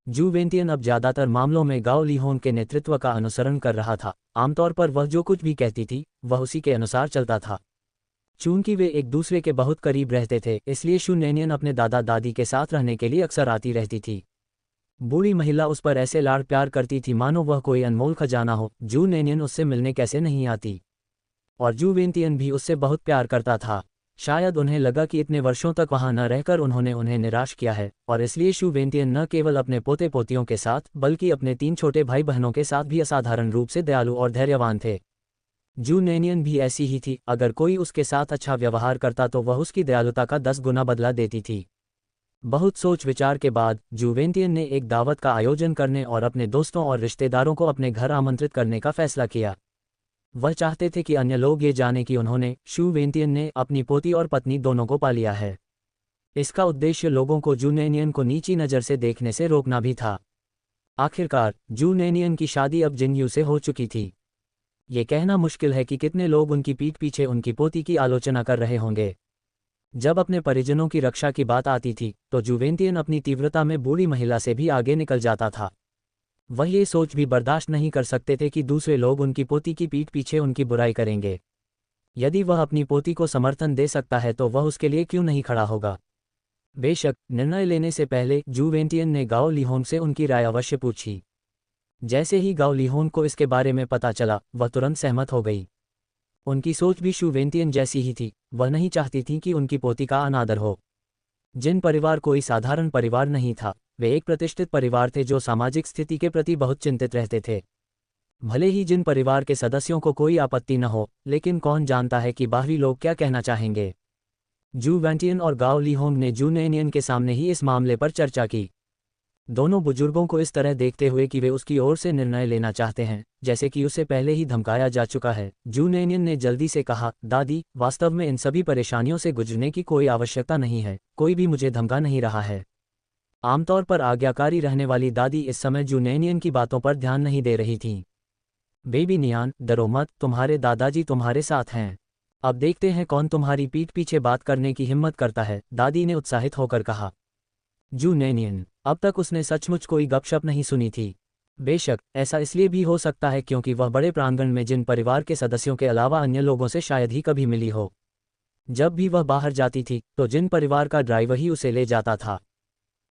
जू वेंतियन अब ज्यादातर मामलों में गाओ लीहोन के नेतृत्व का अनुसरण कर रहा था। आमतौर पर वह जो कुछ भी कहती थी वह उसी के अनुसार चलता था। चूंकि वे एक दूसरे के बहुत करीब रहते थे, इसलिए शू नेनियन अपने दादा दादी के साथ रहने के लिए अक्सर आती रहती थी। बूढ़ी महिला उस पर ऐसे लाड़ प्यार करती थी मानो वह कोई अनमोल खजाना हो। जू नेनियन उससे मिलने कैसे नहीं आती, और जू वेंतियन भी उससे बहुत प्यार करता था। शायद उन्हें लगा कि इतने वर्षों तक वहां न रहकर उन्होंने उन्हें निराश किया है, और इसलिए शू वेंतियन न केवल अपने पोते पोतियों के साथ बल्कि अपने 3 छोटे भाई बहनों के साथ भी असाधारण रूप से दयालु और धैर्यवान थे। जू नेनियन भी ऐसी ही थी, अगर कोई उसके साथ अच्छा व्यवहार करता तो वह उसकी दयालुता का 10 गुना बदला देती थी। बहुत सोच विचार के बाद जू वेंतियन ने एक दावत का आयोजन करने और अपने दोस्तों और रिश्तेदारों को अपने घर आमंत्रित करने का फैसला किया। वह चाहते थे कि अन्य लोग ये जाने कि उन्होंने, शू वेंतियन ने, अपनी पोती और पत्नी दोनों को पा लिया है। इसका उद्देश्य लोगों को जू नेनियन को नीची नज़र से देखने से रोकना भी था। आखिरकार जू नेनियन की शादी अब जिनयू से हो चुकी थी। ये कहना मुश्किल है कि कितने लोग उनकी पीठ पीछे उनकी पोती की आलोचना कर रहे होंगे। जब अपने परिजनों की रक्षा की बात आती थी तो जू वेंतियन अपनी तीव्रता में बूढ़ी महिला से भी आगे निकल जाता था। वह ये सोच भी बर्दाश्त नहीं कर सकते थे कि दूसरे लोग उनकी पोती की पीठ पीछे उनकी बुराई करेंगे। यदि वह अपनी पोती को समर्थन दे सकता है तो वह उसके लिए क्यों नहीं खड़ा होगा। बेशक निर्णय लेने से पहले जू वेंतियन ने गाओ लीहोन से उनकी राय अवश्य पूछी। जैसे ही गाओ लीहोन को इसके बारे में पता चला, वह तुरंत सहमत हो गई। उनकी सोच भी शू वेंतियन जैसी ही थी। वह नहीं चाहती थी कि उनकी पोती का अनादर हो। जिन परिवार कोई साधारण परिवार नहीं था, वे एक प्रतिष्ठित परिवार थे जो सामाजिक स्थिति के प्रति बहुत चिंतित रहते थे। भले ही जिन परिवार के सदस्यों को कोई आपत्ति न हो, लेकिन कौन जानता है कि बाहरी लोग क्या कहना चाहेंगे। जू वेंतियन और गाओ लीहोन ने जू नेनियन के सामने ही इस मामले पर चर्चा की। दोनों बुजुर्गों को इस तरह देखते हुए कि वे उसकी ओर से निर्णय लेना चाहते हैं, जैसे कि उसे पहले ही धमकाया जा चुका है, जू नेनियन ने जल्दी से कहा, दादी, वास्तव में इन सभी परेशानियों से गुजरने की कोई आवश्यकता नहीं है, कोई भी मुझे धमका नहीं रहा है। आमतौर पर आज्ञाकारी रहने वाली दादी इस समय जू नेनियन की बातों पर ध्यान नहीं दे रही थीं। बेबी नियान, डरो मत, तुम्हारे दादाजी तुम्हारे साथ हैं। अब देखते हैं कौन तुम्हारी पीठ पीछे बात करने की हिम्मत करता है, दादी ने उत्साहित होकर कहा। जू नेनियन, अब तक उसने सचमुच कोई गपशप नहीं सुनी थी। बेशक, ऐसा इसलिए भी हो सकता है क्योंकि वह बड़े प्रांगण में जिन परिवार के सदस्यों के अलावा अन्य लोगों से शायद ही कभी मिली हो। जब भी वह बाहर जाती थी तो जिन परिवार का ड्राइवर ही उसे ले जाता था।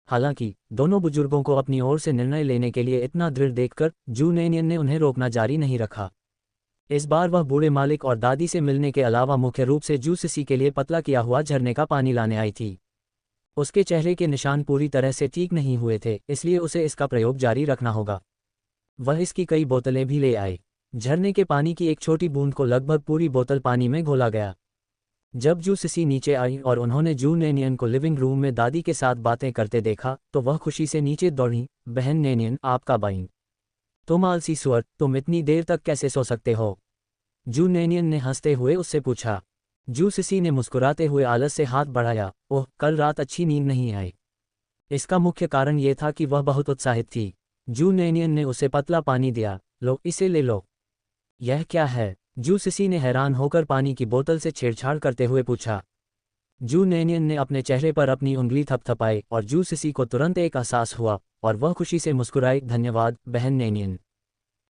हालांकि दोनों बुजुर्गों को अपनी ओर से निर्णय लेने के लिए इतना दृढ़ देखकर जू नेनियन ने उन्हें रोकना जारी नहीं रखा। इस बार वह बूढ़े मालिक और दादी से मिलने के अलावा मुख्य रूप से जू सिसी के लिए पतला किया हुआ झरने का पानी लाने आई थी। उसके चेहरे के निशान पूरी तरह से ठीक नहीं हुए थे, इसलिए उसे इसका प्रयोग जारी रखना होगा। वह इसकी कई बोतलें भी ले आए। झरने के पानी की एक छोटी बूंद को लगभग पूरी बोतल पानी में घोला गया। जब जू सिसी नीचे आई और उन्होंने जू नेनियन को लिविंग रूम में दादी के साथ बातें करते देखा तो वह खुशी से नीचे दौड़ी। बहन नेनियन, आपका बाइन। तुम आलसी सुअर, तुम इतनी देर तक कैसे सो सकते हो? जू नेनियन ने हंसते हुए उससे पूछा। जू सिसी ने मुस्कुराते हुए आलस से हाथ बढ़ाया। ओह, कल रात अच्छी नींद नहीं आई। इसका मुख्य कारण ये था कि वह बहुत उत्साहित थी। जू नेनियन ने उसे पतला पानी दिया। लो, इसे ले लो। यह क्या है? जू सिसी ने हैरान होकर पानी की बोतल से छेड़छाड़ करते हुए पूछा। जू नेनियन ने अपने चेहरे पर अपनी उंगली थपथपाई और जू सिसी को तुरंत एक एहसास हुआ और वह खुशी से मुस्कुराई। धन्यवाद, बहन नेनियन।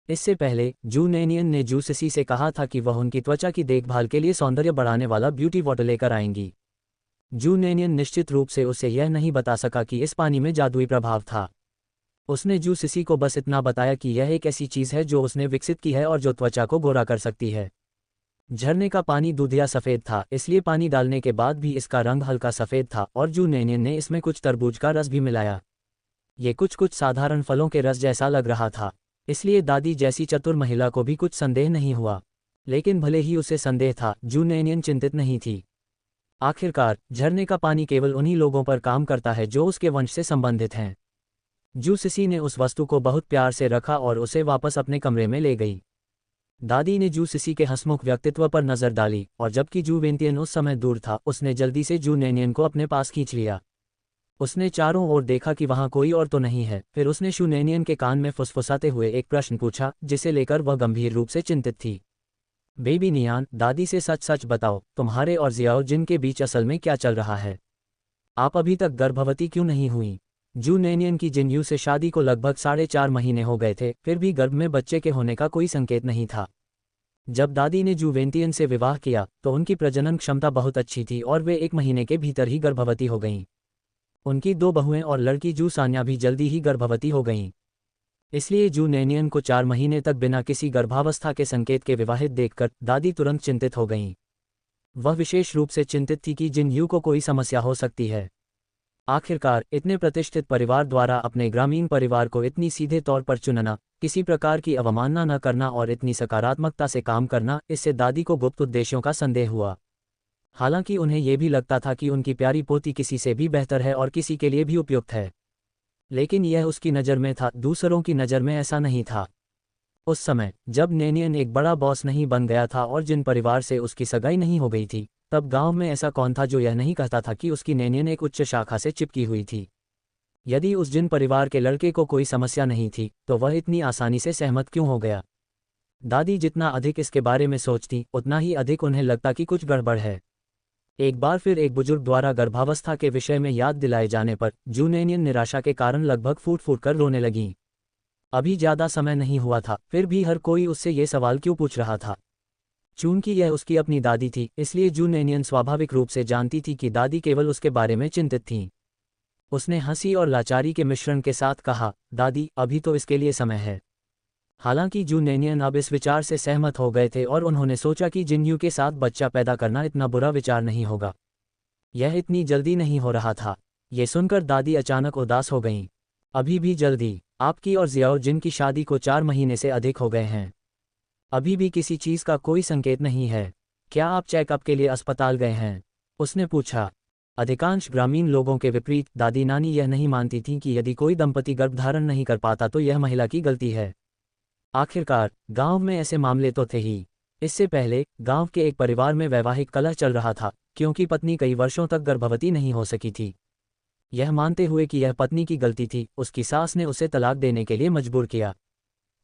इससे पहले जू नेनियन ने जू सिसी से कहा था कि वह उनकी त्वचा की देखभाल के लिए सौंदर्य बढ़ाने वाला ब्यूटी वाटर लेकर आएंगी। जू नेनियन निश्चित रूप से उसे यह नहीं बता सका कि इस पानी में जादुई प्रभाव था। उसने जू सिसी को बस इतना बताया कि यह एक ऐसी चीज़ है जो उसने विकसित की है और जो त्वचा को गोरा कर सकती है। झरने का पानी दूधिया सफ़ेद था, इसलिए पानी डालने के बाद भी इसका रंग हल्का सफ़ेद था और जू नेनियन ने इसमें कुछ तरबूज का रस भी मिलाया। ये कुछ साधारण फलों के रस जैसा लग रहा था, इसलिए दादी जैसी चतुर महिला को भी कुछ संदेह नहीं हुआ। लेकिन भले ही उसे संदेह था, जू नेनियन चिंतित नहीं थी। आखिरकार झरने का पानी केवल उन्हीं लोगों पर काम करता है जो उसके वंश से संबंधित हैं। जू सिसी ने उस वस्तु को बहुत प्यार से रखा और उसे वापस अपने कमरे में ले गई। दादी ने जू सिसी के हंसमुख व्यक्तित्व पर नजर डाली और जबकि जू वेंतियन उस समय दूर था, उसने जल्दी से जू नेनियन को अपने पास खींच लिया। उसने चारों ओर देखा कि वहां कोई और तो नहीं है। फिर उसने जू नेनियन के कान में फुसफुसाते हुए एक प्रश्न पूछा, जिसे लेकर वह गंभीर रूप से चिंतित थी। बेबी नियान, दादी से सच सच बताओ, तुम्हारे और जियाओ जिन के बीच असल में क्या चल रहा है? आप अभी तक गर्भवती क्यों नहीं हुई? जू नेनियन की जिनयू से शादी को लगभग 4.5 महीने हो गए थे, फिर भी गर्भ में बच्चे के होने का कोई संकेत नहीं था। जब दादी ने जू वेंतियन से विवाह किया तो उनकी प्रजनन क्षमता बहुत अच्छी थी और वे 1 महीने के भीतर ही गर्भवती हो गईं। उनकी 2 बहुएं और लड़की जू सान्या भी जल्दी ही गर्भवती हो गईं। इसलिए जू नेनियन को 4 महीने तक बिना किसी गर्भावस्था के संकेत के विवाहित देखकर दादी तुरंत चिंतित हो गईं। वह विशेष रूप से चिंतित थी कि जिनयू को कोई समस्या हो सकती है। आखिरकार इतने प्रतिष्ठित परिवार द्वारा अपने ग्रामीण परिवार को इतनी सीधे तौर पर चुनना, किसी प्रकार की अवमानना न करना और इतनी सकारात्मकता से काम करना, इससे दादी को गुप्त उद्देश्यों का संदेह हुआ। हालांकि उन्हें यह भी लगता था कि उनकी प्यारी पोती किसी से भी बेहतर है और किसी के लिए भी उपयुक्त है। लेकिन यह उसकी नज़र में था, दूसरों की नज़र में ऐसा नहीं था। उस समय जब नेनियन एक बड़ा बॉस नहीं बन गया था और जिन परिवार से उसकी सगाई नहीं हो गई थी, तब गांव में ऐसा कौन था जो यह नहीं कहता था कि उसकी नेनियन एक उच्च शाखा से चिपकी हुई थी? यदि उस जिन परिवार के लड़के को कोई समस्या नहीं थी तो वह इतनी आसानी से सहमत क्यों हो गया? दादी जितना अधिक इसके बारे में सोचती उतना ही अधिक उन्हें लगता कि कुछ गड़बड़ है। एक बार फिर एक बुजुर्ग द्वारा गर्भावस्था के विषय में याद दिलाए जाने पर जू नेनियन निराशा के कारण लगभग फूट फूट कर रोने लगीं। अभी ज़्यादा समय नहीं हुआ था, फिर भी हर कोई उससे ये सवाल क्यों पूछ रहा था? चूंकि यह उसकी अपनी दादी थी, इसलिए जू नेनियन स्वाभाविक रूप से जानती थी कि दादी केवल उसके बारे में चिंतित थीं। उसने हंसी और लाचारी के मिश्रण के साथ कहा, दादी, अभी तो इसके लिए समय है। हालांकि जू नेनियन अब इस विचार से सहमत हो गए थे और उन्होंने सोचा कि जिनयू के साथ बच्चा पैदा करना इतना बुरा विचार नहीं होगा। यह इतनी जल्दी नहीं हो रहा था। ये सुनकर दादी अचानक उदास हो गईं। अभी भी जल्दी? आपकी और जियाओ जिन की शादी को 4 महीने से अधिक हो गए हैं। अभी भी किसी चीज़ का कोई संकेत नहीं है। क्या आप चेकअप के लिए अस्पताल गए हैं? उसने पूछा। अधिकांश ग्रामीण लोगों के विपरीत दादी नानी यह नहीं मानती थीं कि यदि कोई दंपति गर्भधारण नहीं कर पाता तो यह महिला की गलती है। आखिरकार गांव में ऐसे मामले तो थे ही। इससे पहले गांव के एक परिवार में वैवाहिक कलह चल रहा था, क्योंकि पत्नी कई वर्षों तक गर्भवती नहीं हो सकी थी। यह मानते हुए कि यह पत्नी की गलती थी, उसकी सास ने उसे तलाक देने के लिए मजबूर किया।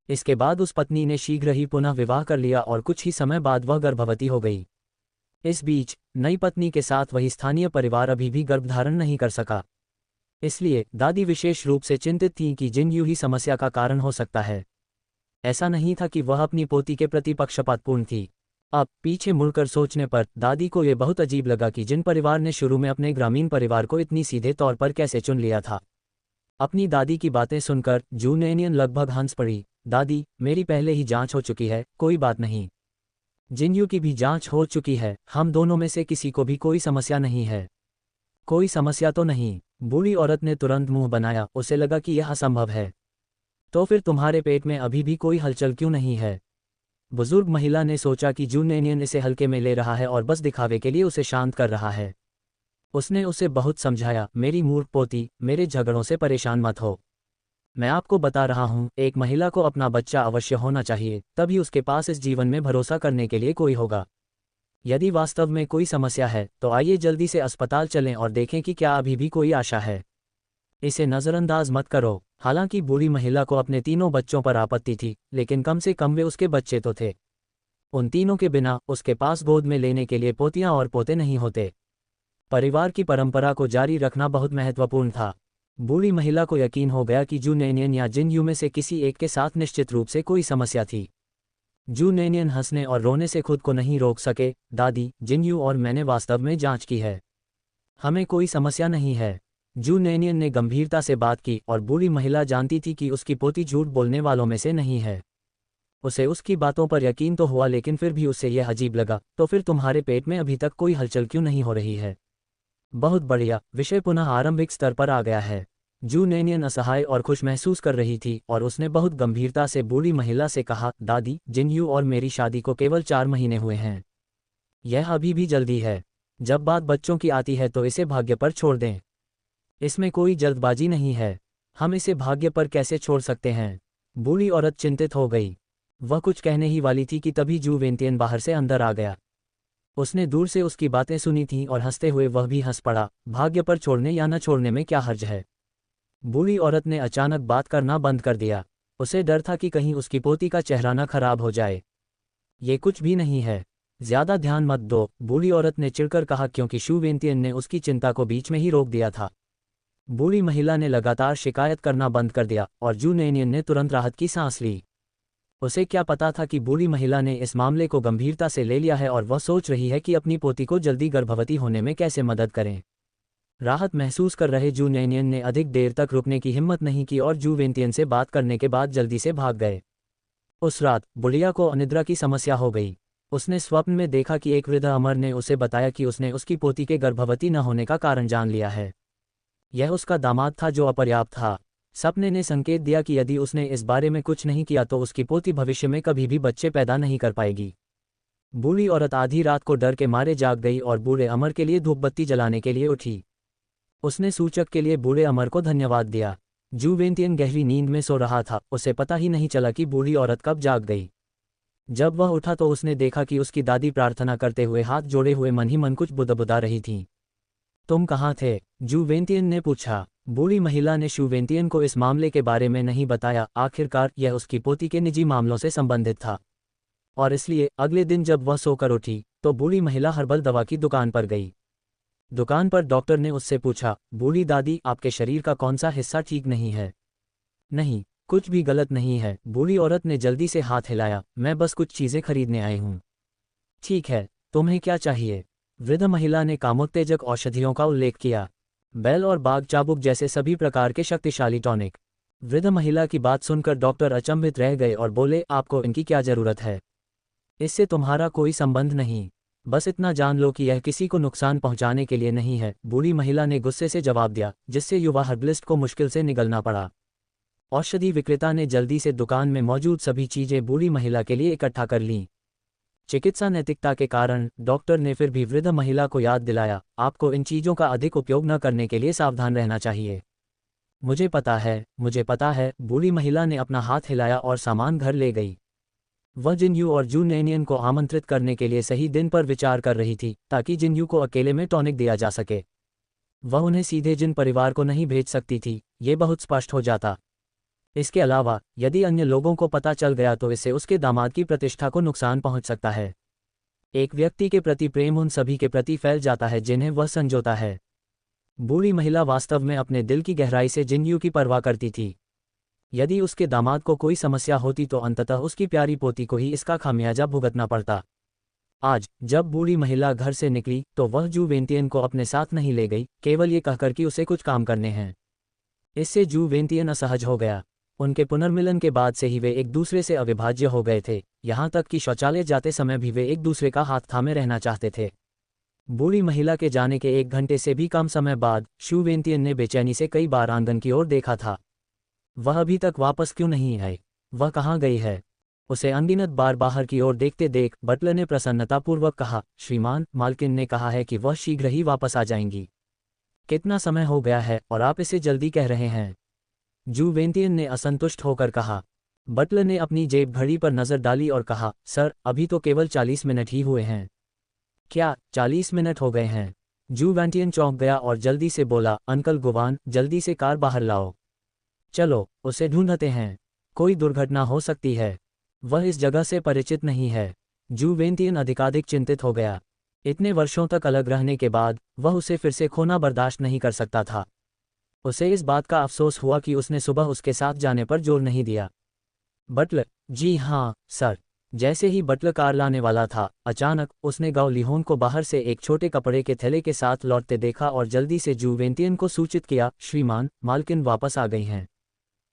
इसके बाद उस पत्नी ने शीघ्र ही पुनः विवाह कर लिया और कुछ ही समय बाद वह गर्भवती हो गई। इस बीच नई पत्नी के साथ वही स्थानीय परिवार अभी भी गर्भधारण नहीं कर सका। इसलिए दादी विशेष रूप से चिंतित थीं कि जिनयू ही समस्या का कारण हो सकता है। ऐसा नहीं था कि वह अपनी पोती के प्रति पक्षपातपूर्ण थी। अब पीछे मुड़कर सोचने पर दादी को यह बहुत अजीब लगा कि जिन परिवार ने शुरू में अपने ग्रामीण परिवार को इतनी सीधे तौर पर कैसे चुन लिया था। अपनी दादी की बातें सुनकर जू नेनियन लगभग हंस पड़ी। दादी, मेरी पहले ही जांच हो चुकी है, कोई बात नहीं। जिनयू की भी जांच हो चुकी है, हम दोनों में से किसी को भी कोई समस्या नहीं है। कोई समस्या तो नहीं? बूढ़ी औरत ने तुरंत मुंह बनाया, उसे लगा कि यह असंभव है। तो फिर तुम्हारे पेट में अभी भी कोई हलचल क्यों नहीं है? बुजुर्ग महिला ने सोचा कि जू नेनियन इसे हल्के में ले रहा है और बस दिखावे के लिए उसे शांत कर रहा है। उसने उसे बहुत समझाया, मेरी मूर्ख पोती, मेरे झगड़ों से परेशान मत हो। मैं आपको बता रहा हूँ, एक महिला को अपना बच्चा अवश्य होना चाहिए, तभी उसके पास इस जीवन में भरोसा करने के लिए कोई होगा। यदि वास्तव में कोई समस्या है तो आइए जल्दी से अस्पताल चलें और देखें कि क्या अभी भी कोई आशा है। इसे नज़रअंदाज मत करो। हालांकि बूढ़ी महिला को अपने तीनों बच्चों पर आपत्ति थी, लेकिन कम से कम वे उसके बच्चे तो थे। उन तीनों के बिना उसके पास गोद में लेने के लिए पोतियां और पोते नहीं होते। परिवार की परंपरा को जारी रखना बहुत महत्वपूर्ण था। बूढ़ी महिला को यकीन हो गया कि जू नेनियन या जिनयू में से किसी एक के साथ निश्चित रूप से कोई समस्या थी। जू नेनियन हंसने और रोने से खुद को नहीं रोक सके। दादी, जिनयू और मैंने वास्तव में जांच की है, हमें कोई समस्या नहीं है। जू नेनियन ने गंभीरता से बात की और बूढ़ी महिला जानती थी कि उसकी पोती झूठ बोलने वालों में से नहीं है। उसे उसकी बातों पर यकीन तो हुआ, लेकिन फिर भी उसे यह अजीब लगा। तो फिर तुम्हारे पेट में अभी तक कोई हलचल क्यों नहीं हो रही है? बहुत बढ़िया, विषय पुनः आरंभिक स्तर पर आ गया है। जू नेनियन असहाय और खुश महसूस कर रही थी और उसने बहुत गंभीरता से बूढ़ी महिला से कहा, दादी, जिनयू और मेरी शादी को केवल 4 महीने हुए हैं। यह अभी भी जल्दी है। जब बात बच्चों की आती है तो इसे भाग्य पर छोड़ दें। इसमें कोई जल्दबाजी नहीं है। हम इसे भाग्य पर कैसे छोड़ सकते हैं? बूढ़ी औरत चिंतित हो गई। वह कुछ कहने ही वाली थी कि तभी जू वेंतियन बाहर से अंदर आ गया। उसने दूर से उसकी बातें सुनी थीं और हंसते हुए वह भी हंस पड़ा। भाग्य पर छोड़ने या न छोड़ने में क्या हर्ज है? बूढ़ी औरत ने अचानक बात करना बंद कर दिया। उसे डर था कि कहीं उसकी पोती का चेहरा न खराब हो जाए। ये कुछ भी नहीं है, ज्यादा ध्यान मत दो, बूढ़ी औरत ने चिढ़कर कहा, क्योंकि शू वेंतियन ने उसकी चिंता को बीच में ही रोक दिया था। बूढ़ी महिला ने लगातार शिकायत करना बंद कर दिया और जू नेनियन ने तुरंत राहत की सांस ली। उसे क्या पता था कि बूढ़ी महिला ने इस मामले को गंभीरता से ले लिया है और वह सोच रही है कि अपनी पोती को जल्दी गर्भवती होने में कैसे मदद करें। राहत महसूस कर रहे जू नेनियन ने अधिक देर तक रुकने की हिम्मत नहीं की और जू वेंतियन से बात करने के बाद जल्दी से भाग गए। उस रात बुढ़िया को अनिद्रा की समस्या हो गई। उसने स्वप्न में देखा कि एक वृद्ध अमर ने उसे बताया कि उसने उसकी पोती के गर्भवती न होने का कारण जान लिया है। यह उसका दामाद था जो अपर्याप्त था। सपने ने संकेत दिया कि यदि उसने इस बारे में कुछ नहीं किया तो उसकी पोती भविष्य में कभी भी बच्चे पैदा नहीं कर पाएगी। बूढ़ी औरत आधी रात को डर के मारे जाग गई और बूढ़े अमर के लिए धूपबत्ती जलाने के लिए उठी। उसने सूचक के लिए बूढ़े अमर को धन्यवाद दिया। जू वेंतियन गहरी नींद में सो रहा था, उसे पता ही नहीं चला कि बूढ़ी औरत कब जाग गई। जब वह उठा तो उसने देखा कि उसकी दादी प्रार्थना करते हुए हाथ जोड़े हुए मन ही मन कुछ बुदबुदा रही थीं। तुम कहाँ थे? जू वेंतियन ने पूछा। बूढ़ी महिला ने शू वेंतियन को इस मामले के बारे में नहीं बताया। आखिरकार यह उसकी पोती के निजी मामलों से संबंधित था और इसलिए अगले दिन जब वह सोकर उठी तो बूढ़ी महिला हर्बल दवा की दुकान पर गई। दुकान पर डॉक्टर ने उससे पूछा, बूढ़ी दादी, आपके शरीर का कौन सा हिस्सा ठीक नहीं है? नहीं, कुछ भी गलत नहीं है, बूढ़ी औरत ने जल्दी से हाथ हिलाया। मैं बस कुछ चीजें खरीदने आई हूँ। ठीक है, तुम्हें क्या चाहिए? वृद्ध महिला ने कामोत्तेजक औषधियों का उल्लेख किया। बैल और बाघ चाबुक जैसे सभी प्रकार के शक्तिशाली टॉनिक। वृद्ध महिला की बात सुनकर डॉक्टर अचंभित रह गए और बोले, आपको इनकी क्या जरूरत है? इससे तुम्हारा कोई संबंध नहीं। बस इतना जान लो कि यह किसी को नुकसान पहुंचाने के लिए नहीं है, बूढ़ी महिला ने गुस्से से जवाब दिया, जिससे युवा हर्बलिस्ट को मुश्किल से निगलना पड़ा। औषधि विक्रेता ने जल्दी से दुकान में मौजूद सभी चीजें बूढ़ी महिला के लिए इकट्ठा कर लीं। चिकित्सा नैतिकता के कारण डॉक्टर ने फिर भी वृद्ध महिला को याद दिलाया, आपको इन चीज़ों का अधिक उपयोग न करने के लिए सावधान रहना चाहिए। मुझे पता है, बूढ़ी महिला ने अपना हाथ हिलाया और सामान घर ले गई। वह जिनयू और जू नैनियन को आमंत्रित करने के लिए सही दिन पर विचार कर रही थी, ताकि जिनयू को अकेले में टॉनिक दिया जा सके। वह उन्हें सीधे जिन परिवार को नहीं भेज सकती थी, ये बहुत स्पष्ट हो जाता। इसके अलावा, यदि अन्य लोगों को पता चल गया तो इससे उसके दामाद की प्रतिष्ठा को नुकसान पहुंच सकता है। एक व्यक्ति के प्रति प्रेम उन सभी के प्रति फैल जाता है जिन्हें वह संजोता है। बूढ़ी महिला वास्तव में अपने दिल की गहराई से जिनयू की परवाह करती थी। यदि उसके दामाद को कोई समस्या होती तो अंततः उसकी प्यारी पोती को ही इसका खामियाजा भुगतना पड़ता। आज जब बूढ़ी महिला घर से निकली तो वह जू वेंतियन को अपने साथ नहीं ले गई, केवल ये कहकर कि उसे कुछ काम करने हैं। इससे जू वेंतियन असहज हो गया। उनके पुनर्मिलन के बाद से ही वे एक दूसरे से अविभाज्य हो गए थे, यहाँ तक कि शौचालय जाते समय भी वे एक दूसरे का हाथ थामे रहना चाहते थे। बूढ़ी महिला के जाने के 1 घंटे से भी कम समय बाद शू वेंतियन ने बेचैनी से कई बार आंगन की ओर देखा था। वह अभी तक वापस क्यों नहीं आई? वह कहाँ गई है? उसे अनगिनत बार बाहर की ओर देखते देख बटलर ने प्रसन्नतापूर्वक कहा, श्रीमान, मालकिन ने कहा है कि वह शीघ्र ही वापस आ जाएंगी। कितना समय हो गया है और आप इसे जल्दी कह रहे हैं? जू वेंतियन ने असंतुष्ट होकर कहा। बटलर ने अपनी जेब घड़ी पर नजर डाली और कहा, सर, अभी तो केवल 40 मिनट ही हुए हैं। क्या 40 मिनट हो गए हैं? जू वेंतियन चौंक गया और जल्दी से बोला, अंकल गुवान, जल्दी से कार बाहर लाओ। चलो, उसे ढूंढते हैं। कोई दुर्घटना हो सकती है। वह इस जगह से परिचित नहीं है। जू वेंतियन अधिकाधिक चिंतित हो गया। इतने वर्षों तक अलग रहने के बाद वह उसे फिर से खोना बर्दाश्त नहीं कर सकता था। उसे इस बात का अफसोस हुआ कि उसने सुबह उसके साथ जाने पर जोर नहीं दिया। बटलर, जी हाँ, सर। जैसे ही बटलर कार लाने वाला था, अचानक उसने गाओ लिहोन को बाहर से एक छोटे कपड़े के थैले के साथ लौटते देखा और जल्दी से जू वेंतियन को सूचित किया, श्रीमान, मालकिन वापस आ गई हैं।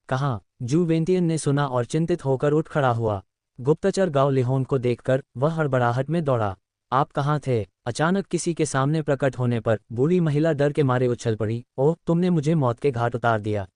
कहाँ? जू वेंतियन ने सुना और चिंतित होकर उठ खड़ा हुआ। गुप्तचर गाओ लिहोन को देखकर वह हड़बड़ाहट में दौड़ा। आप कहाँ थे? अचानक किसी के सामने प्रकट होने पर बूढ़ी महिला डर के मारे उछल पड़ी। ओह, तुमने मुझे मौत के घाट उतार दिया।